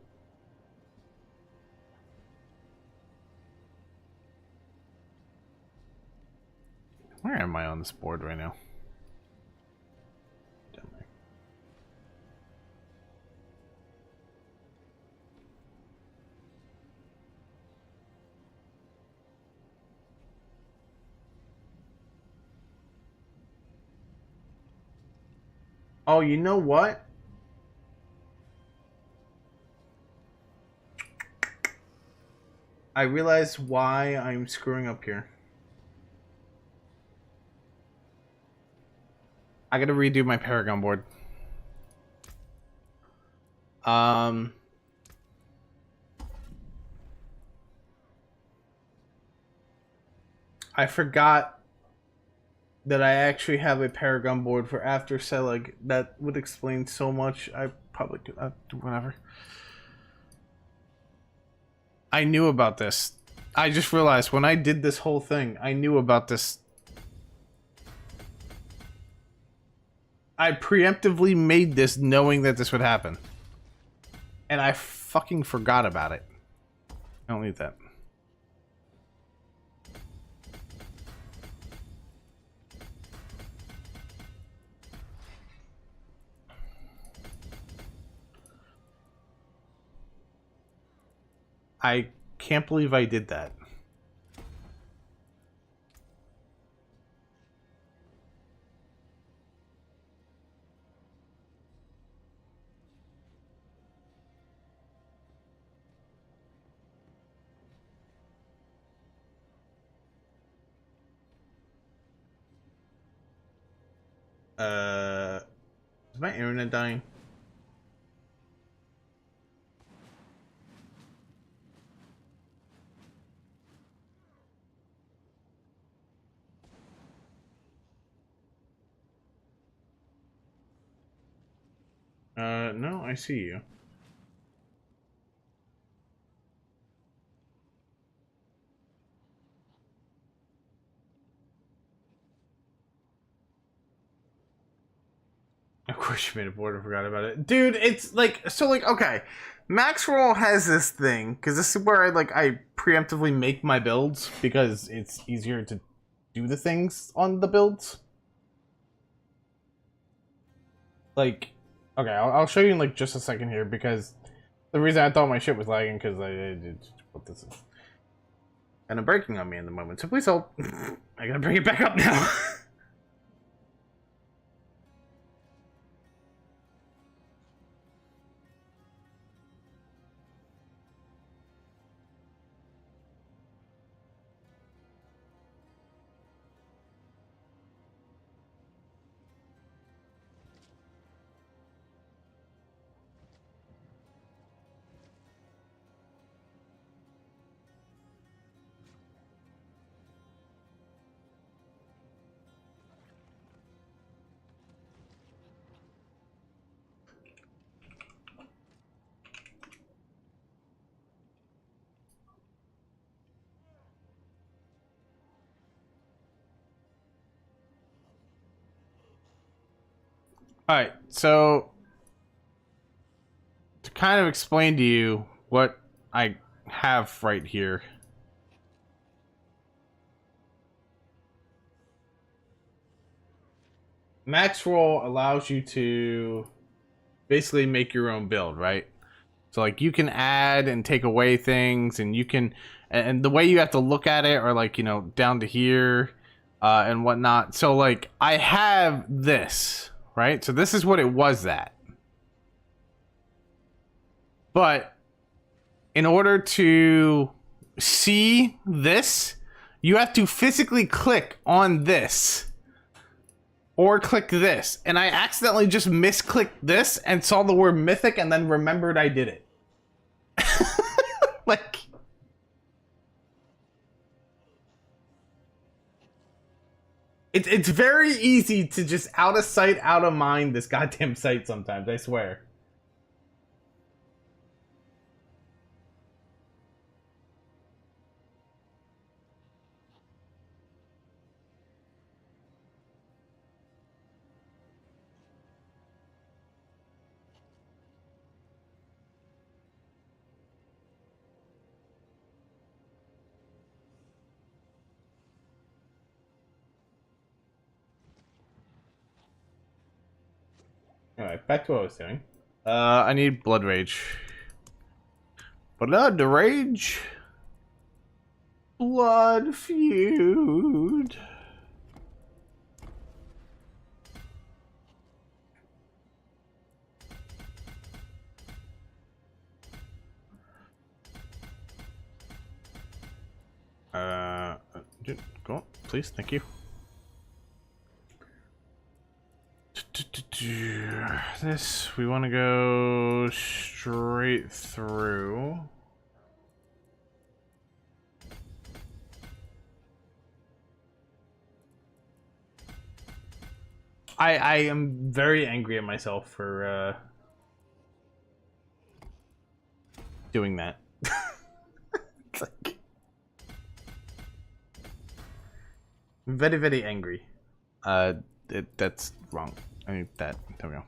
Where am I on this board right now? Oh, you know what? I realized why I'm screwing up here. I gotta redo my Paragon board. I forgot that I actually have a Paragon board for after Selig. That would explain so much. I probably could do whatever. I knew about this. I just realized when I did this whole thing, I knew about this. I preemptively made this knowing that this would happen. And I fucking forgot about it. I don't need that. I can't believe I did that. Is my internet dying? No, I see you. Of course you made a board, I forgot about it. Dude, it's like, so like, okay. Maxroll has this thing, because this is where I preemptively make my builds, because it's easier to do the things on the builds. Like, okay, I'll show you in like just a second here, because the reason I thought my shit was lagging, because I did what this is. And I'm breaking on me in the moment, so please hold. I gotta bring it back up now. Alright, so to kind of explain to you what I have right here. Max roll allows you to basically make your own build, right? So like you can add and take away things, and you can, and the way you have to look at it are like, you know, down to here and whatnot. So like I have this, right? So this is what it was at. But in order to see this, you have to physically click on this. Or click this. And I accidentally just misclicked this and saw the word mythic and then remembered I did it. Like... It's very easy to just out of sight, out of mind this goddamn site sometimes, I swear. Alright, back to what I was doing. I need blood rage. Blood rage. Blood feud. Go on, please, thank you. This, we want to go straight through. I am very angry at myself for doing that. It's like, very, very angry. That's wrong. I need that. There we go.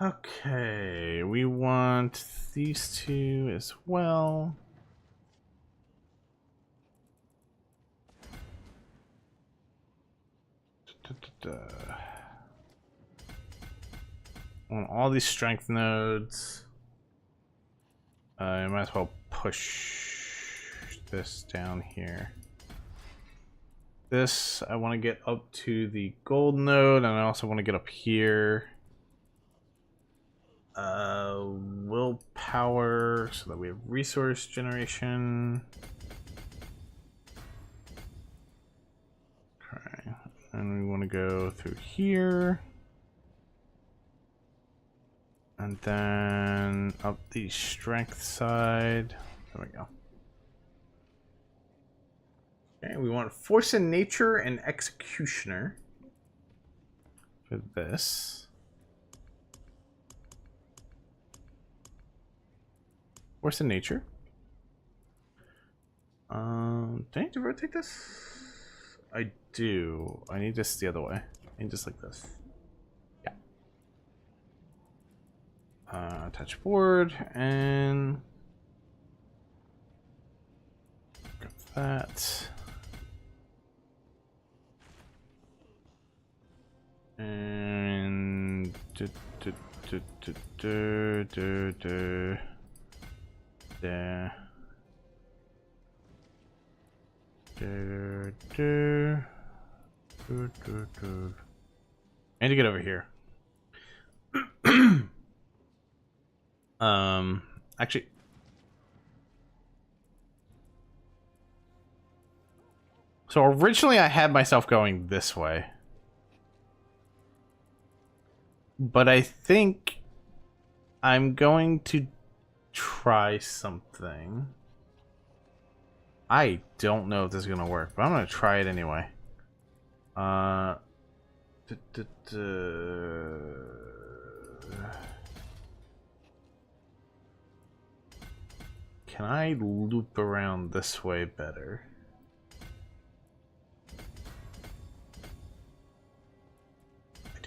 Okay, we want these two as well. On all these strength nodes, I might as well push this down here. This, I want to get up to the gold node, and I also want to get up here. Willpower, so that we have resource generation. Okay, and we want to go through here. And then up the strength side. There we go. Okay, we want Force in Nature and Executioner for this. Force in Nature. Do I need to rotate this? I do. I need this the other way. I need just like this. Yeah. Attach board and grab that. And there. I need to get over here. Actually, so originally I had myself going this way, but I think I'm going to try something. I don't know if this is gonna work, but I'm gonna try it anyway. Can I loop around this way better?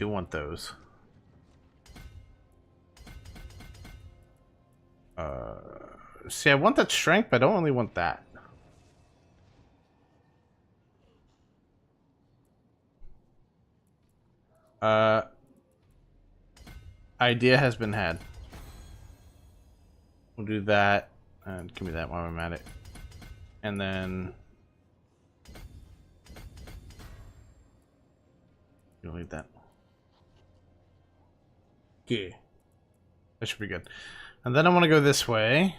do want those. See, I want that strength, but I don't really want that. Idea has been had. We'll do that. And give me that while I'm at it. And then... you'll need that. Yeah. That should be good. And then I want to go this way.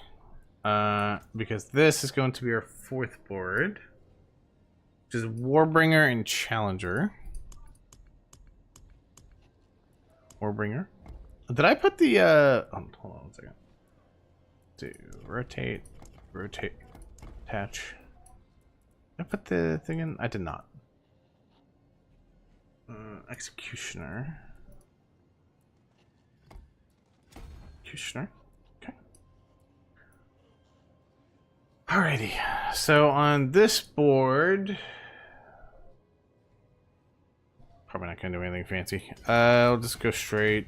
Because this is going to be our fourth board. Which is Warbringer and Challenger. Warbringer. Did I put the hold on one second. Do rotate, attach. Did I put the thing in? I did not. Executioner. Okay. Alrighty. So on this board, probably not gonna do anything fancy. I'll just go straight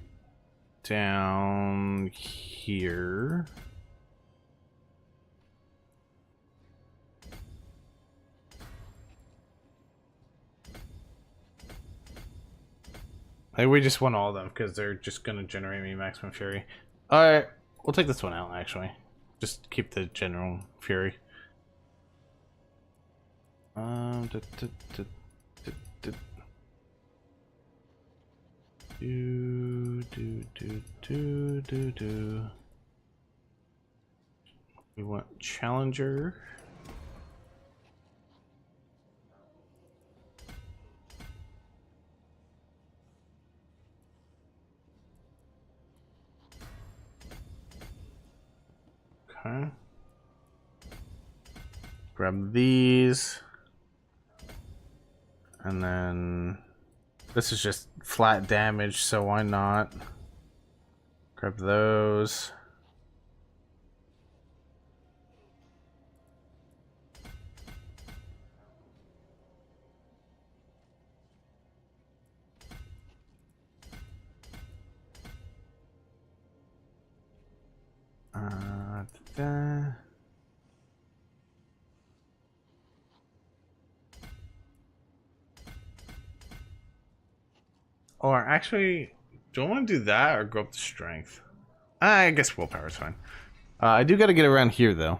down here. Like, we just want all of them because they're just gonna generate me maximum fury. Alright, we'll take this one out actually. Just keep the general fury. We want Challenger. Okay. Grab these. And then this is just flat damage, so why not? Grab those. Or actually, do I want to do that or go up to strength? I guess willpower is fine. I do got to get around here though.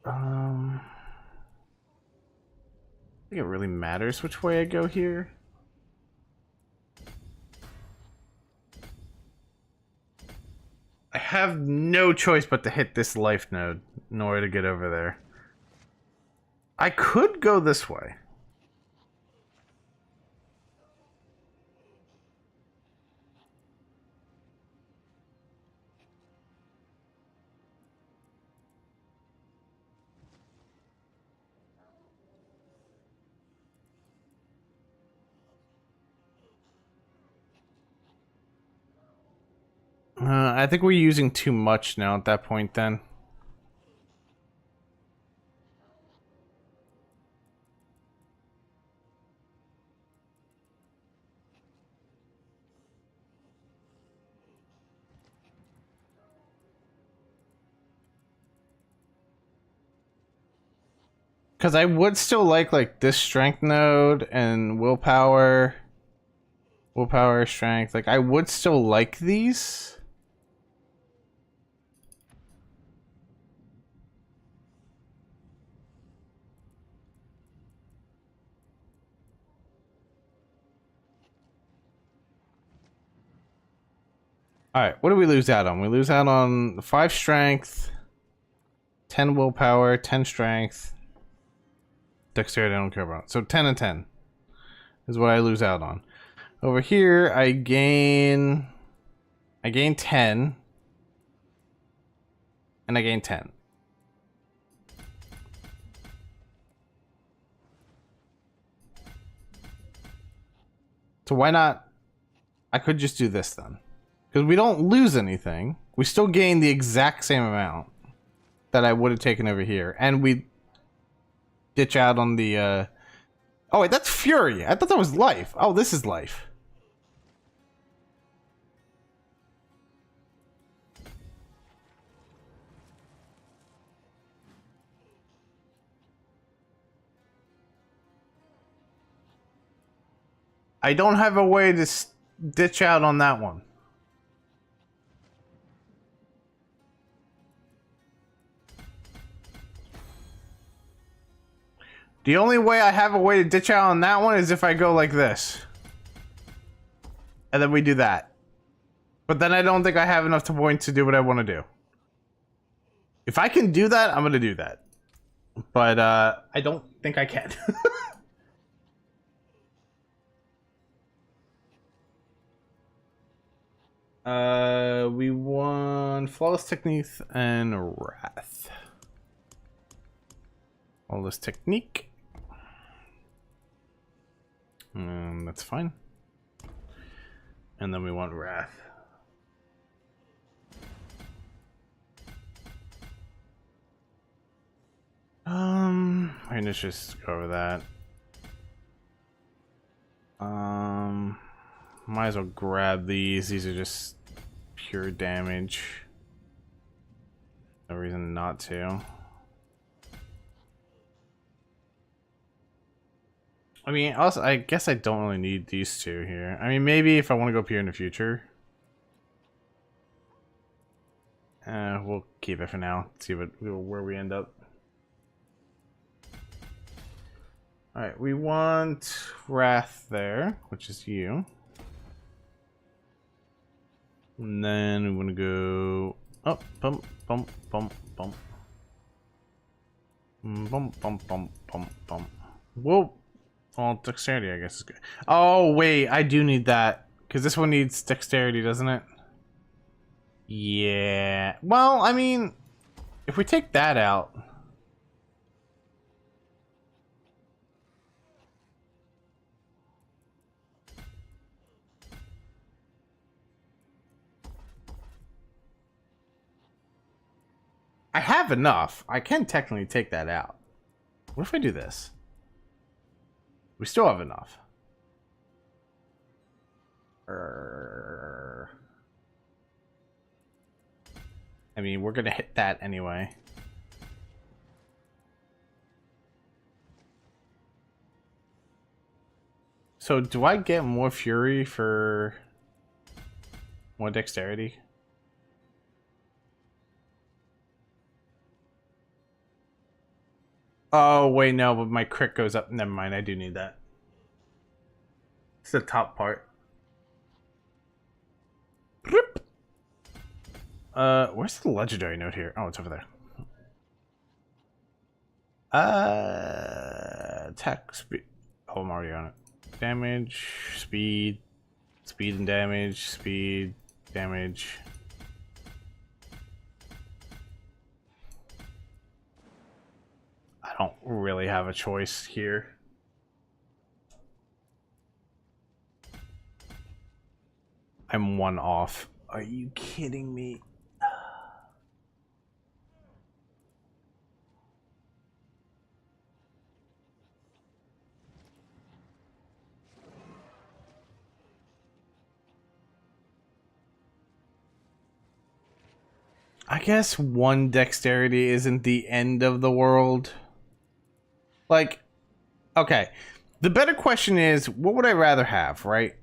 I think it really matters which way I go here. I have no choice but to hit this life node in order to get over there. I could go this way. I think we're using too much now at that point then. Because I would still like this strength node and willpower, strength. Like I would still like these. Alright, what do we lose out on? We lose out on 5 strength, 10 willpower, 10 strength. Dexterity I don't care about. So 10 and 10 is what I lose out on. Over here I gain 10 and I gain 10. So why not? I could just do this then. Because we don't lose anything. We still gain the exact same amount that I would have taken over here. And we ditch out on the Oh, wait, that's Fury. I thought that was life. Oh, this is life. I don't have a way to ditch out on that one. The only way I have a way to ditch out on that one is if I go like this. And then we do that. But then I don't think I have enough points to do what I want to do. If I can do that, I'm going to do that. But I don't think I can. We won Flawless Technique and Wrath. Flawless Technique. That's fine. And then we want Wrath. I can just go over that. Might as well grab these. These are just pure damage. No reason not to. I mean, also, I guess I don't really need these two here. I mean, maybe if I want to go up here in the future. We'll keep it for now. See where we end up. Alright, we want Wrath there, which is you. And then we want to go up, bump, bump, bump, bump. Bump, bump, bump, bump, bump. Whoa! Well, dexterity, I guess, is good. Oh, wait, I do need that. Because this one needs dexterity, doesn't it? Yeah. Well, I mean, if we take that out... I have enough. I can technically take that out. What if I do this? We still have enough. I mean, we're gonna hit that anyway. So, do I get more fury for more dexterity? Oh, wait, no, but my crit goes up. Never mind, I do need that. It's the top part. Where's the legendary note here? Oh, it's over there. Attack, speed. Oh, I'm already on it. Damage, speed, speed and damage, speed, damage. I don't really have a choice here. I'm one off. Are you kidding me? I guess one dexterity isn't the end of the world. Like, okay. The better question is, what would I rather have, right?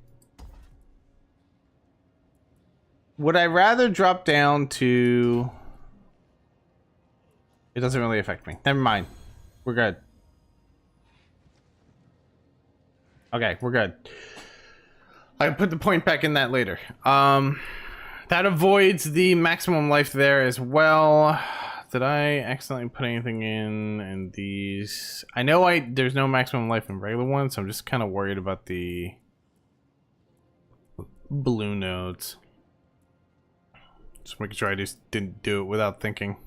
Would I rather drop down to... It doesn't really affect me. Never mind. We're good. Okay, we're good. I can put the point back in that later. That avoids the maximum life there as well. Did I accidentally put anything in these? I know there's no maximum life in regular ones, so I'm just kind of worried about the blue nodes. Just making sure I just didn't do it without thinking.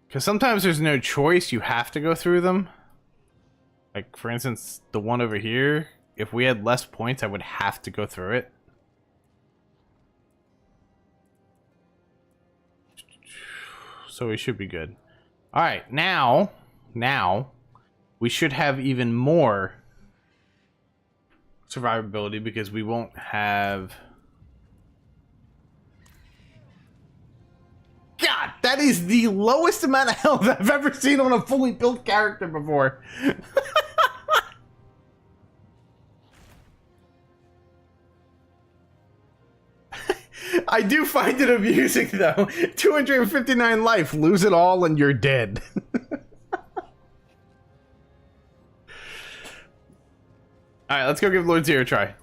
Because sometimes there's no choice, you have to go through them. Like, for instance, the one over here, if we had less points, I would have to go through it. so we should be good. All right, now we should have even more survivability because we won't have. God, that is the lowest amount of health I've ever seen on a fully built character before. I do find it amusing though. 259 life, lose it all and you're dead. Alright, let's go give Lord Zero a try.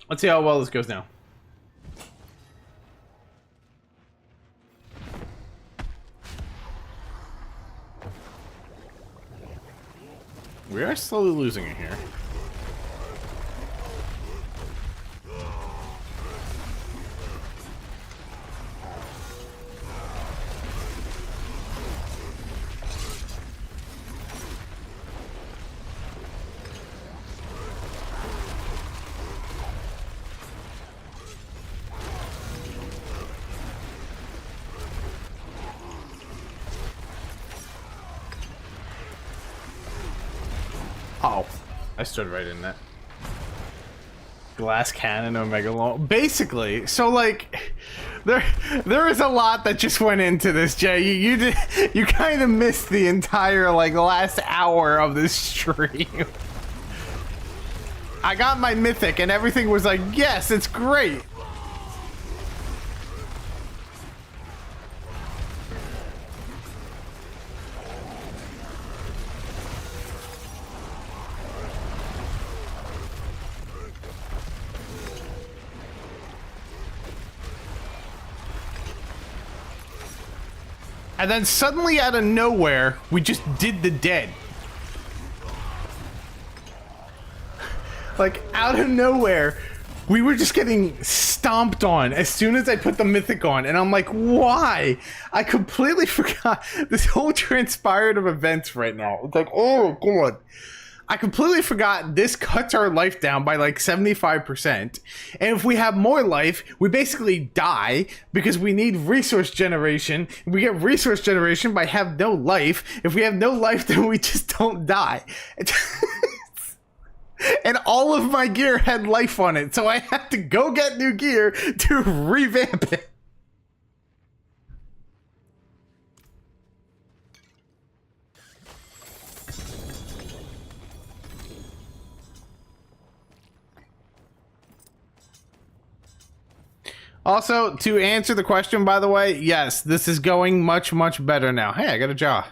Let's see how well this goes now. We are slowly losing it here. Oh, I stood right in that. Glass cannon, Omega Long. Basically, so like, there is a lot that just went into this, Jay. You kind of missed the entire like last hour of this stream. I got my mythic and everything was like, yes, it's great. And then suddenly out of nowhere, we just did the dead. Like, out of nowhere, we were just getting stomped on as soon as I put the mythic on. And I'm like, why? I completely forgot. This whole transpired of events right now. It's like, oh, God. I completely forgot this cuts our life down by like 75%. And if we have more life, we basically die because we need resource generation. We get resource generation by have no life. If we have no life, then we just don't die. And all of my gear had life on it, so I had to go get new gear to revamp it. Also, to answer the question, by the way, yes, this is going much, much better now. Hey, I got a jaw.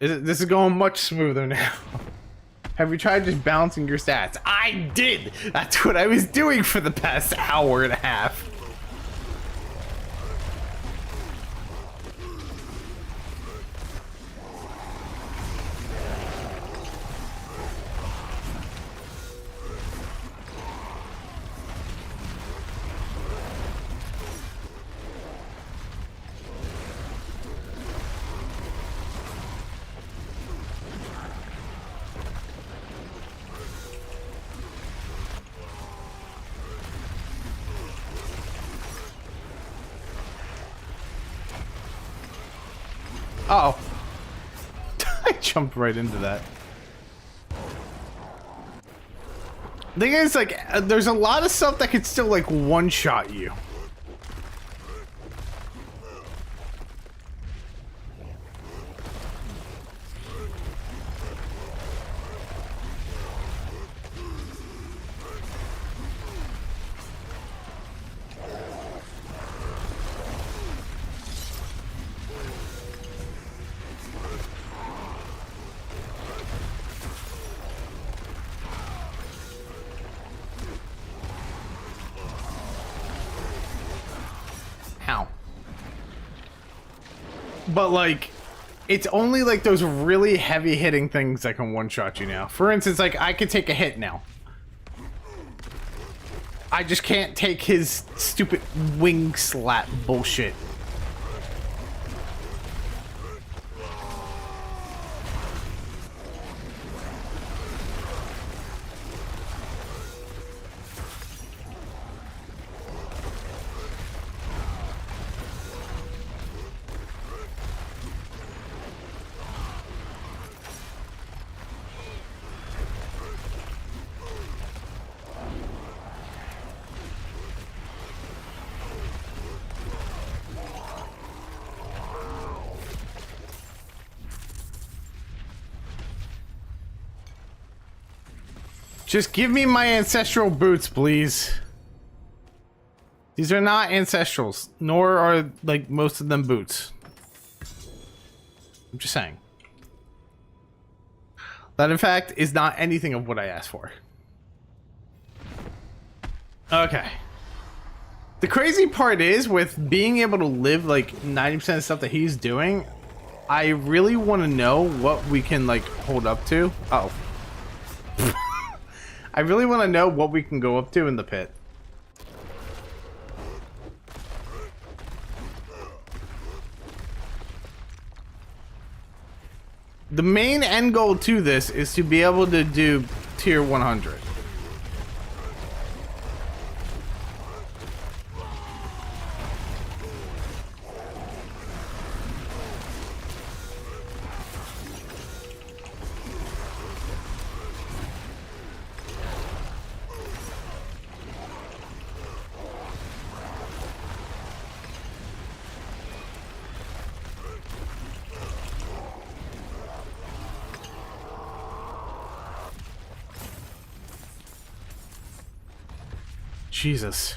This is going much smoother now. Have you tried just balancing your stats? I did! That's what I was doing for the past hour and a half. Uh oh. I jumped right into that. The thing is, like, there's a lot of stuff that could still, like, one-shot you. But, like, it's only, like, those really heavy-hitting things that can one-shot you now. For instance, like, I could take a hit now. I just can't take his stupid wing slap bullshit. Just give me my ancestral boots, please. These are not ancestrals, nor are, like, most of them boots. I'm just saying. That, in fact, is not anything of what I asked for. Okay. The crazy part is, with being able to live, like, 90% of stuff that he's doing, I really want to know what we can, like, hold up to. Uh oh. I really want to know what we can go up to in the pit. The main end goal to this is to be able to do tier 100. Jesus.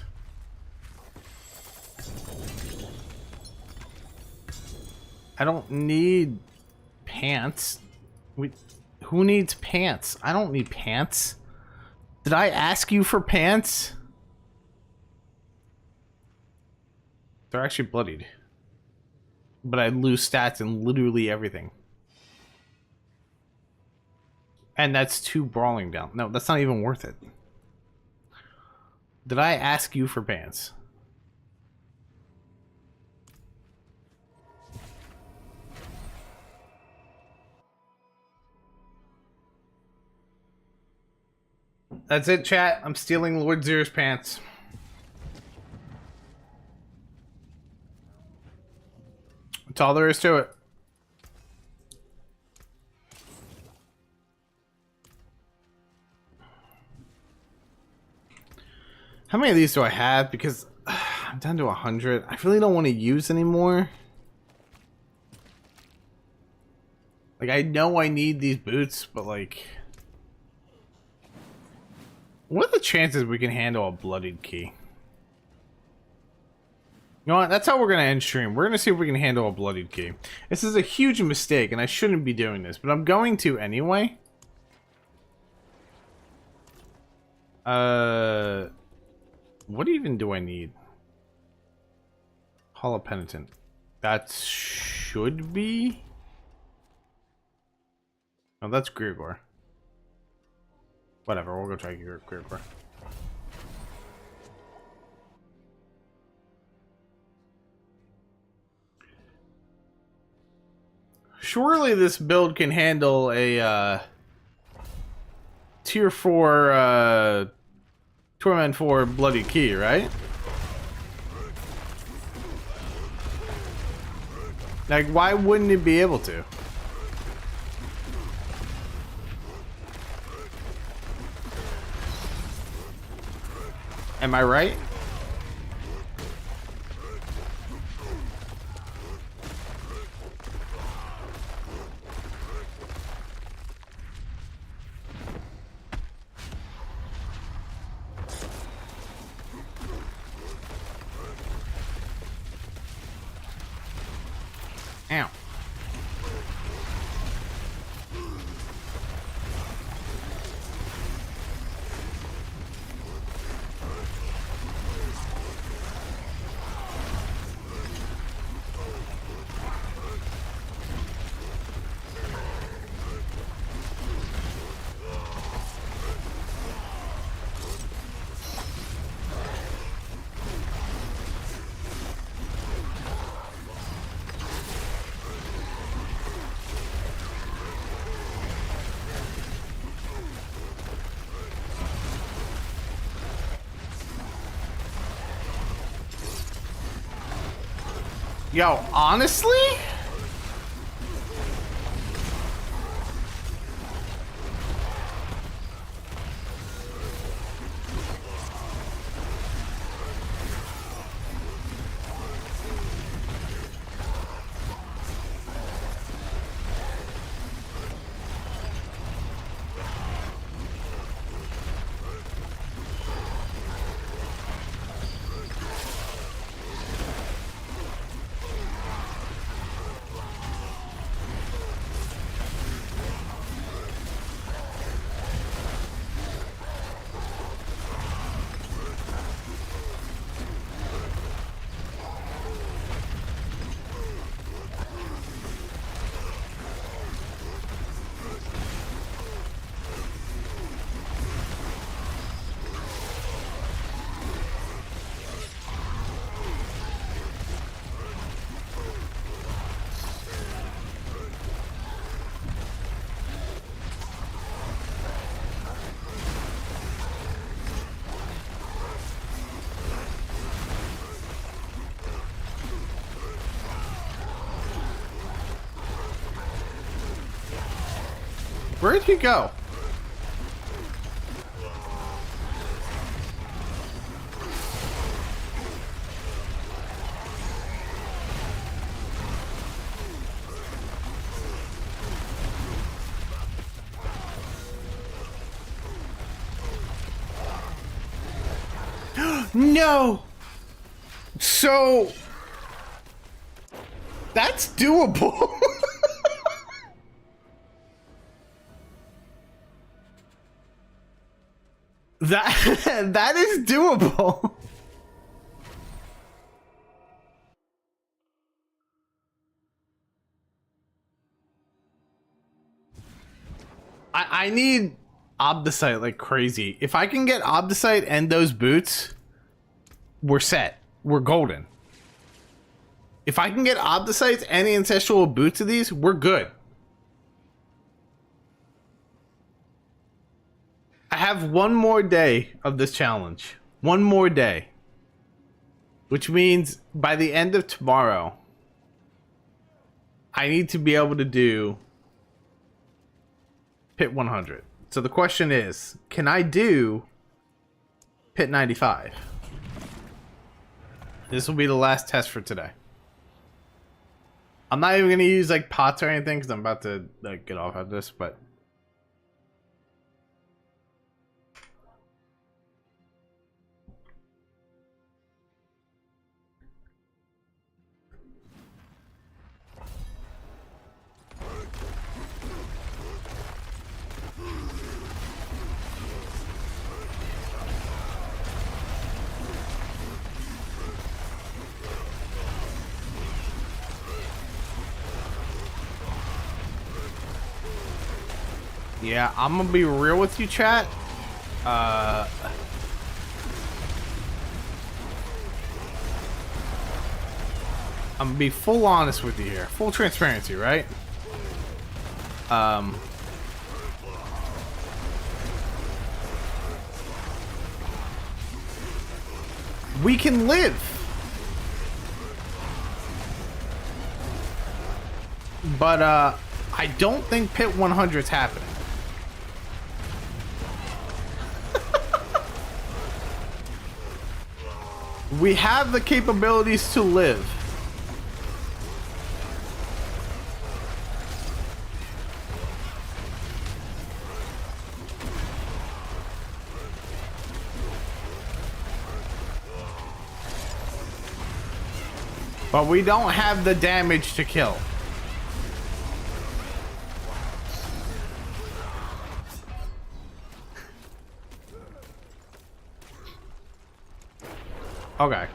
I don't need pants. Who needs pants? I don't need pants. Did I ask you for pants? They're actually bloodied. But I lose stats in literally everything. And that's 2 brawling down. No, that's not even worth it. Did I ask you for pants? That's it, chat. I'm stealing Lord Zer's pants. That's all there is to it. How many of these do I have? Because I'm down to 100. I really don't want to use anymore. Like, I know I need these boots, but like... what are the chances we can handle a bloodied key? You know what? That's how we're going to end stream. We're going to see if we can handle a bloodied key. This is a huge mistake, and I shouldn't be doing this, but I'm going to anyway. What even do I need? Hall of Penitent. That should be... oh, that's Grigor. Whatever, we'll go try Grigor. Surely this build can handle a tier 4 Torment 4 bloody key, right? Like, why wouldn't it be able to? Am I right? Ow. Yo, honestly? Where'd he go? No! So... that's doable. That is doable. I need Obdicite like crazy. If I can get Obdicite and those boots, we're set. We're golden. If I can get Obdicites and the ancestral boots of these, we're good. I have one more day of this challenge. One more day. Which means by the end of tomorrow, I need to be able to do Pit 100. So the question is, can I do Pit 95? This will be the last test for today. I'm not even going to use like pots or anything because I'm about to like get off of this, but... yeah, I'm gonna be real with you, chat. I'm gonna be full honest with you here. Full transparency, right? We can live. But, I don't think Pit 100 is happening. We have the capabilities to live. But we don't have the damage to kill. Okay.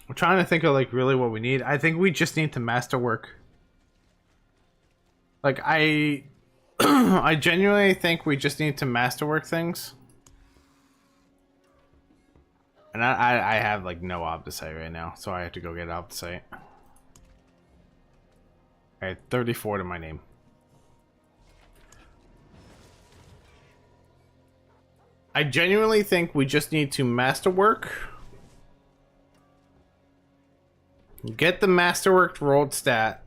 I'm trying to think of like really what we need. I think we just need to masterwork. Like I I genuinely think we just need to masterwork things. And I have like no Obdicite right now, so I have to go get Obdicite. I had 34 to my name. I genuinely think we just need to masterwork. Get the masterworked rolled stat.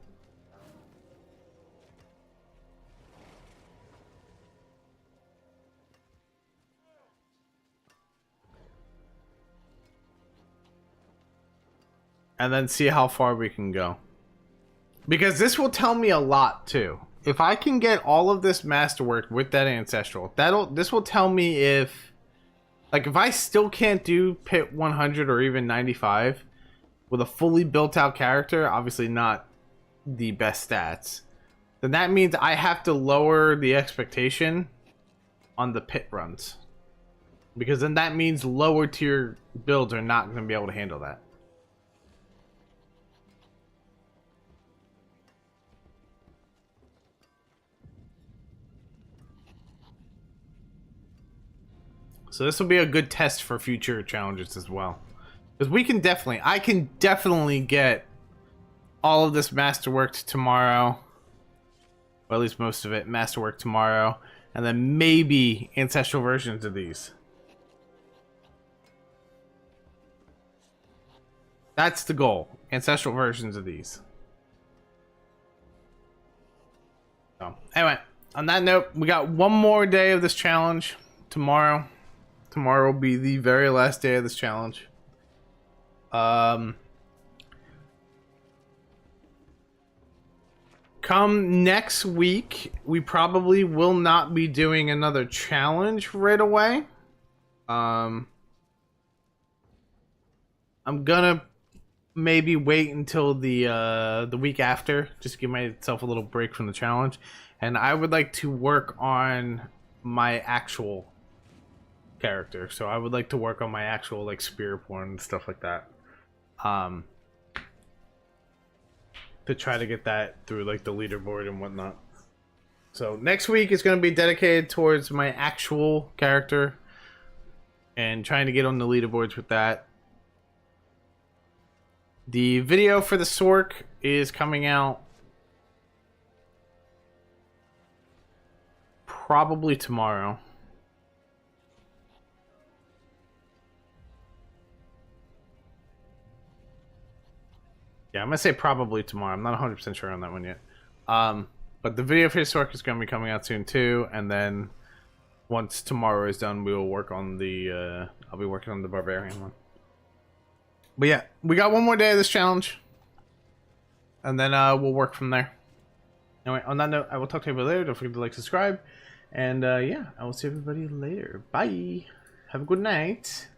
And then see how far we can go. Because this will tell me a lot too. If I can get all of this masterwork with that ancestral, this will tell me if like if I still can't do Pit 100 or even 95 with a fully built out character, obviously not the best stats, then that means I have to lower the expectation on the pit runs. Because then that means lower tier builds are not going to be able to handle that. So this will be a good test for future challenges as well. Because we can definitely, I can definitely get all of this masterworked tomorrow. Or at least most of it masterwork tomorrow. And then maybe ancestral versions of these. That's the goal. Ancestral versions of these. So, anyway, on that note, we got one more day of this challenge tomorrow. Tomorrow will be the very last day of this challenge. Come next week, we probably will not be doing another challenge right away. I'm gonna maybe wait until the week after, just to give myself a little break from the challenge, and I would like to work on my actual character. So I would like to work on my actual like spear porn and stuff like that. To try to get that through like the leaderboard and whatnot. So next week is going to be dedicated towards my actual character and trying to get on the leaderboards with that. The video for the Sork is coming out probably tomorrow. Yeah, I'm gonna say probably tomorrow. I'm not 100% sure on that one yet. But the video for his work is gonna be coming out soon too, and then once tomorrow is done, we will work on the. I'll be working on the Barbarian one. But yeah, we got one more day of this challenge, and then we'll work from there. Anyway, on that note, I will talk to everybody later. Don't forget to like, subscribe, and yeah, I will see everybody later. Bye. Have a good night.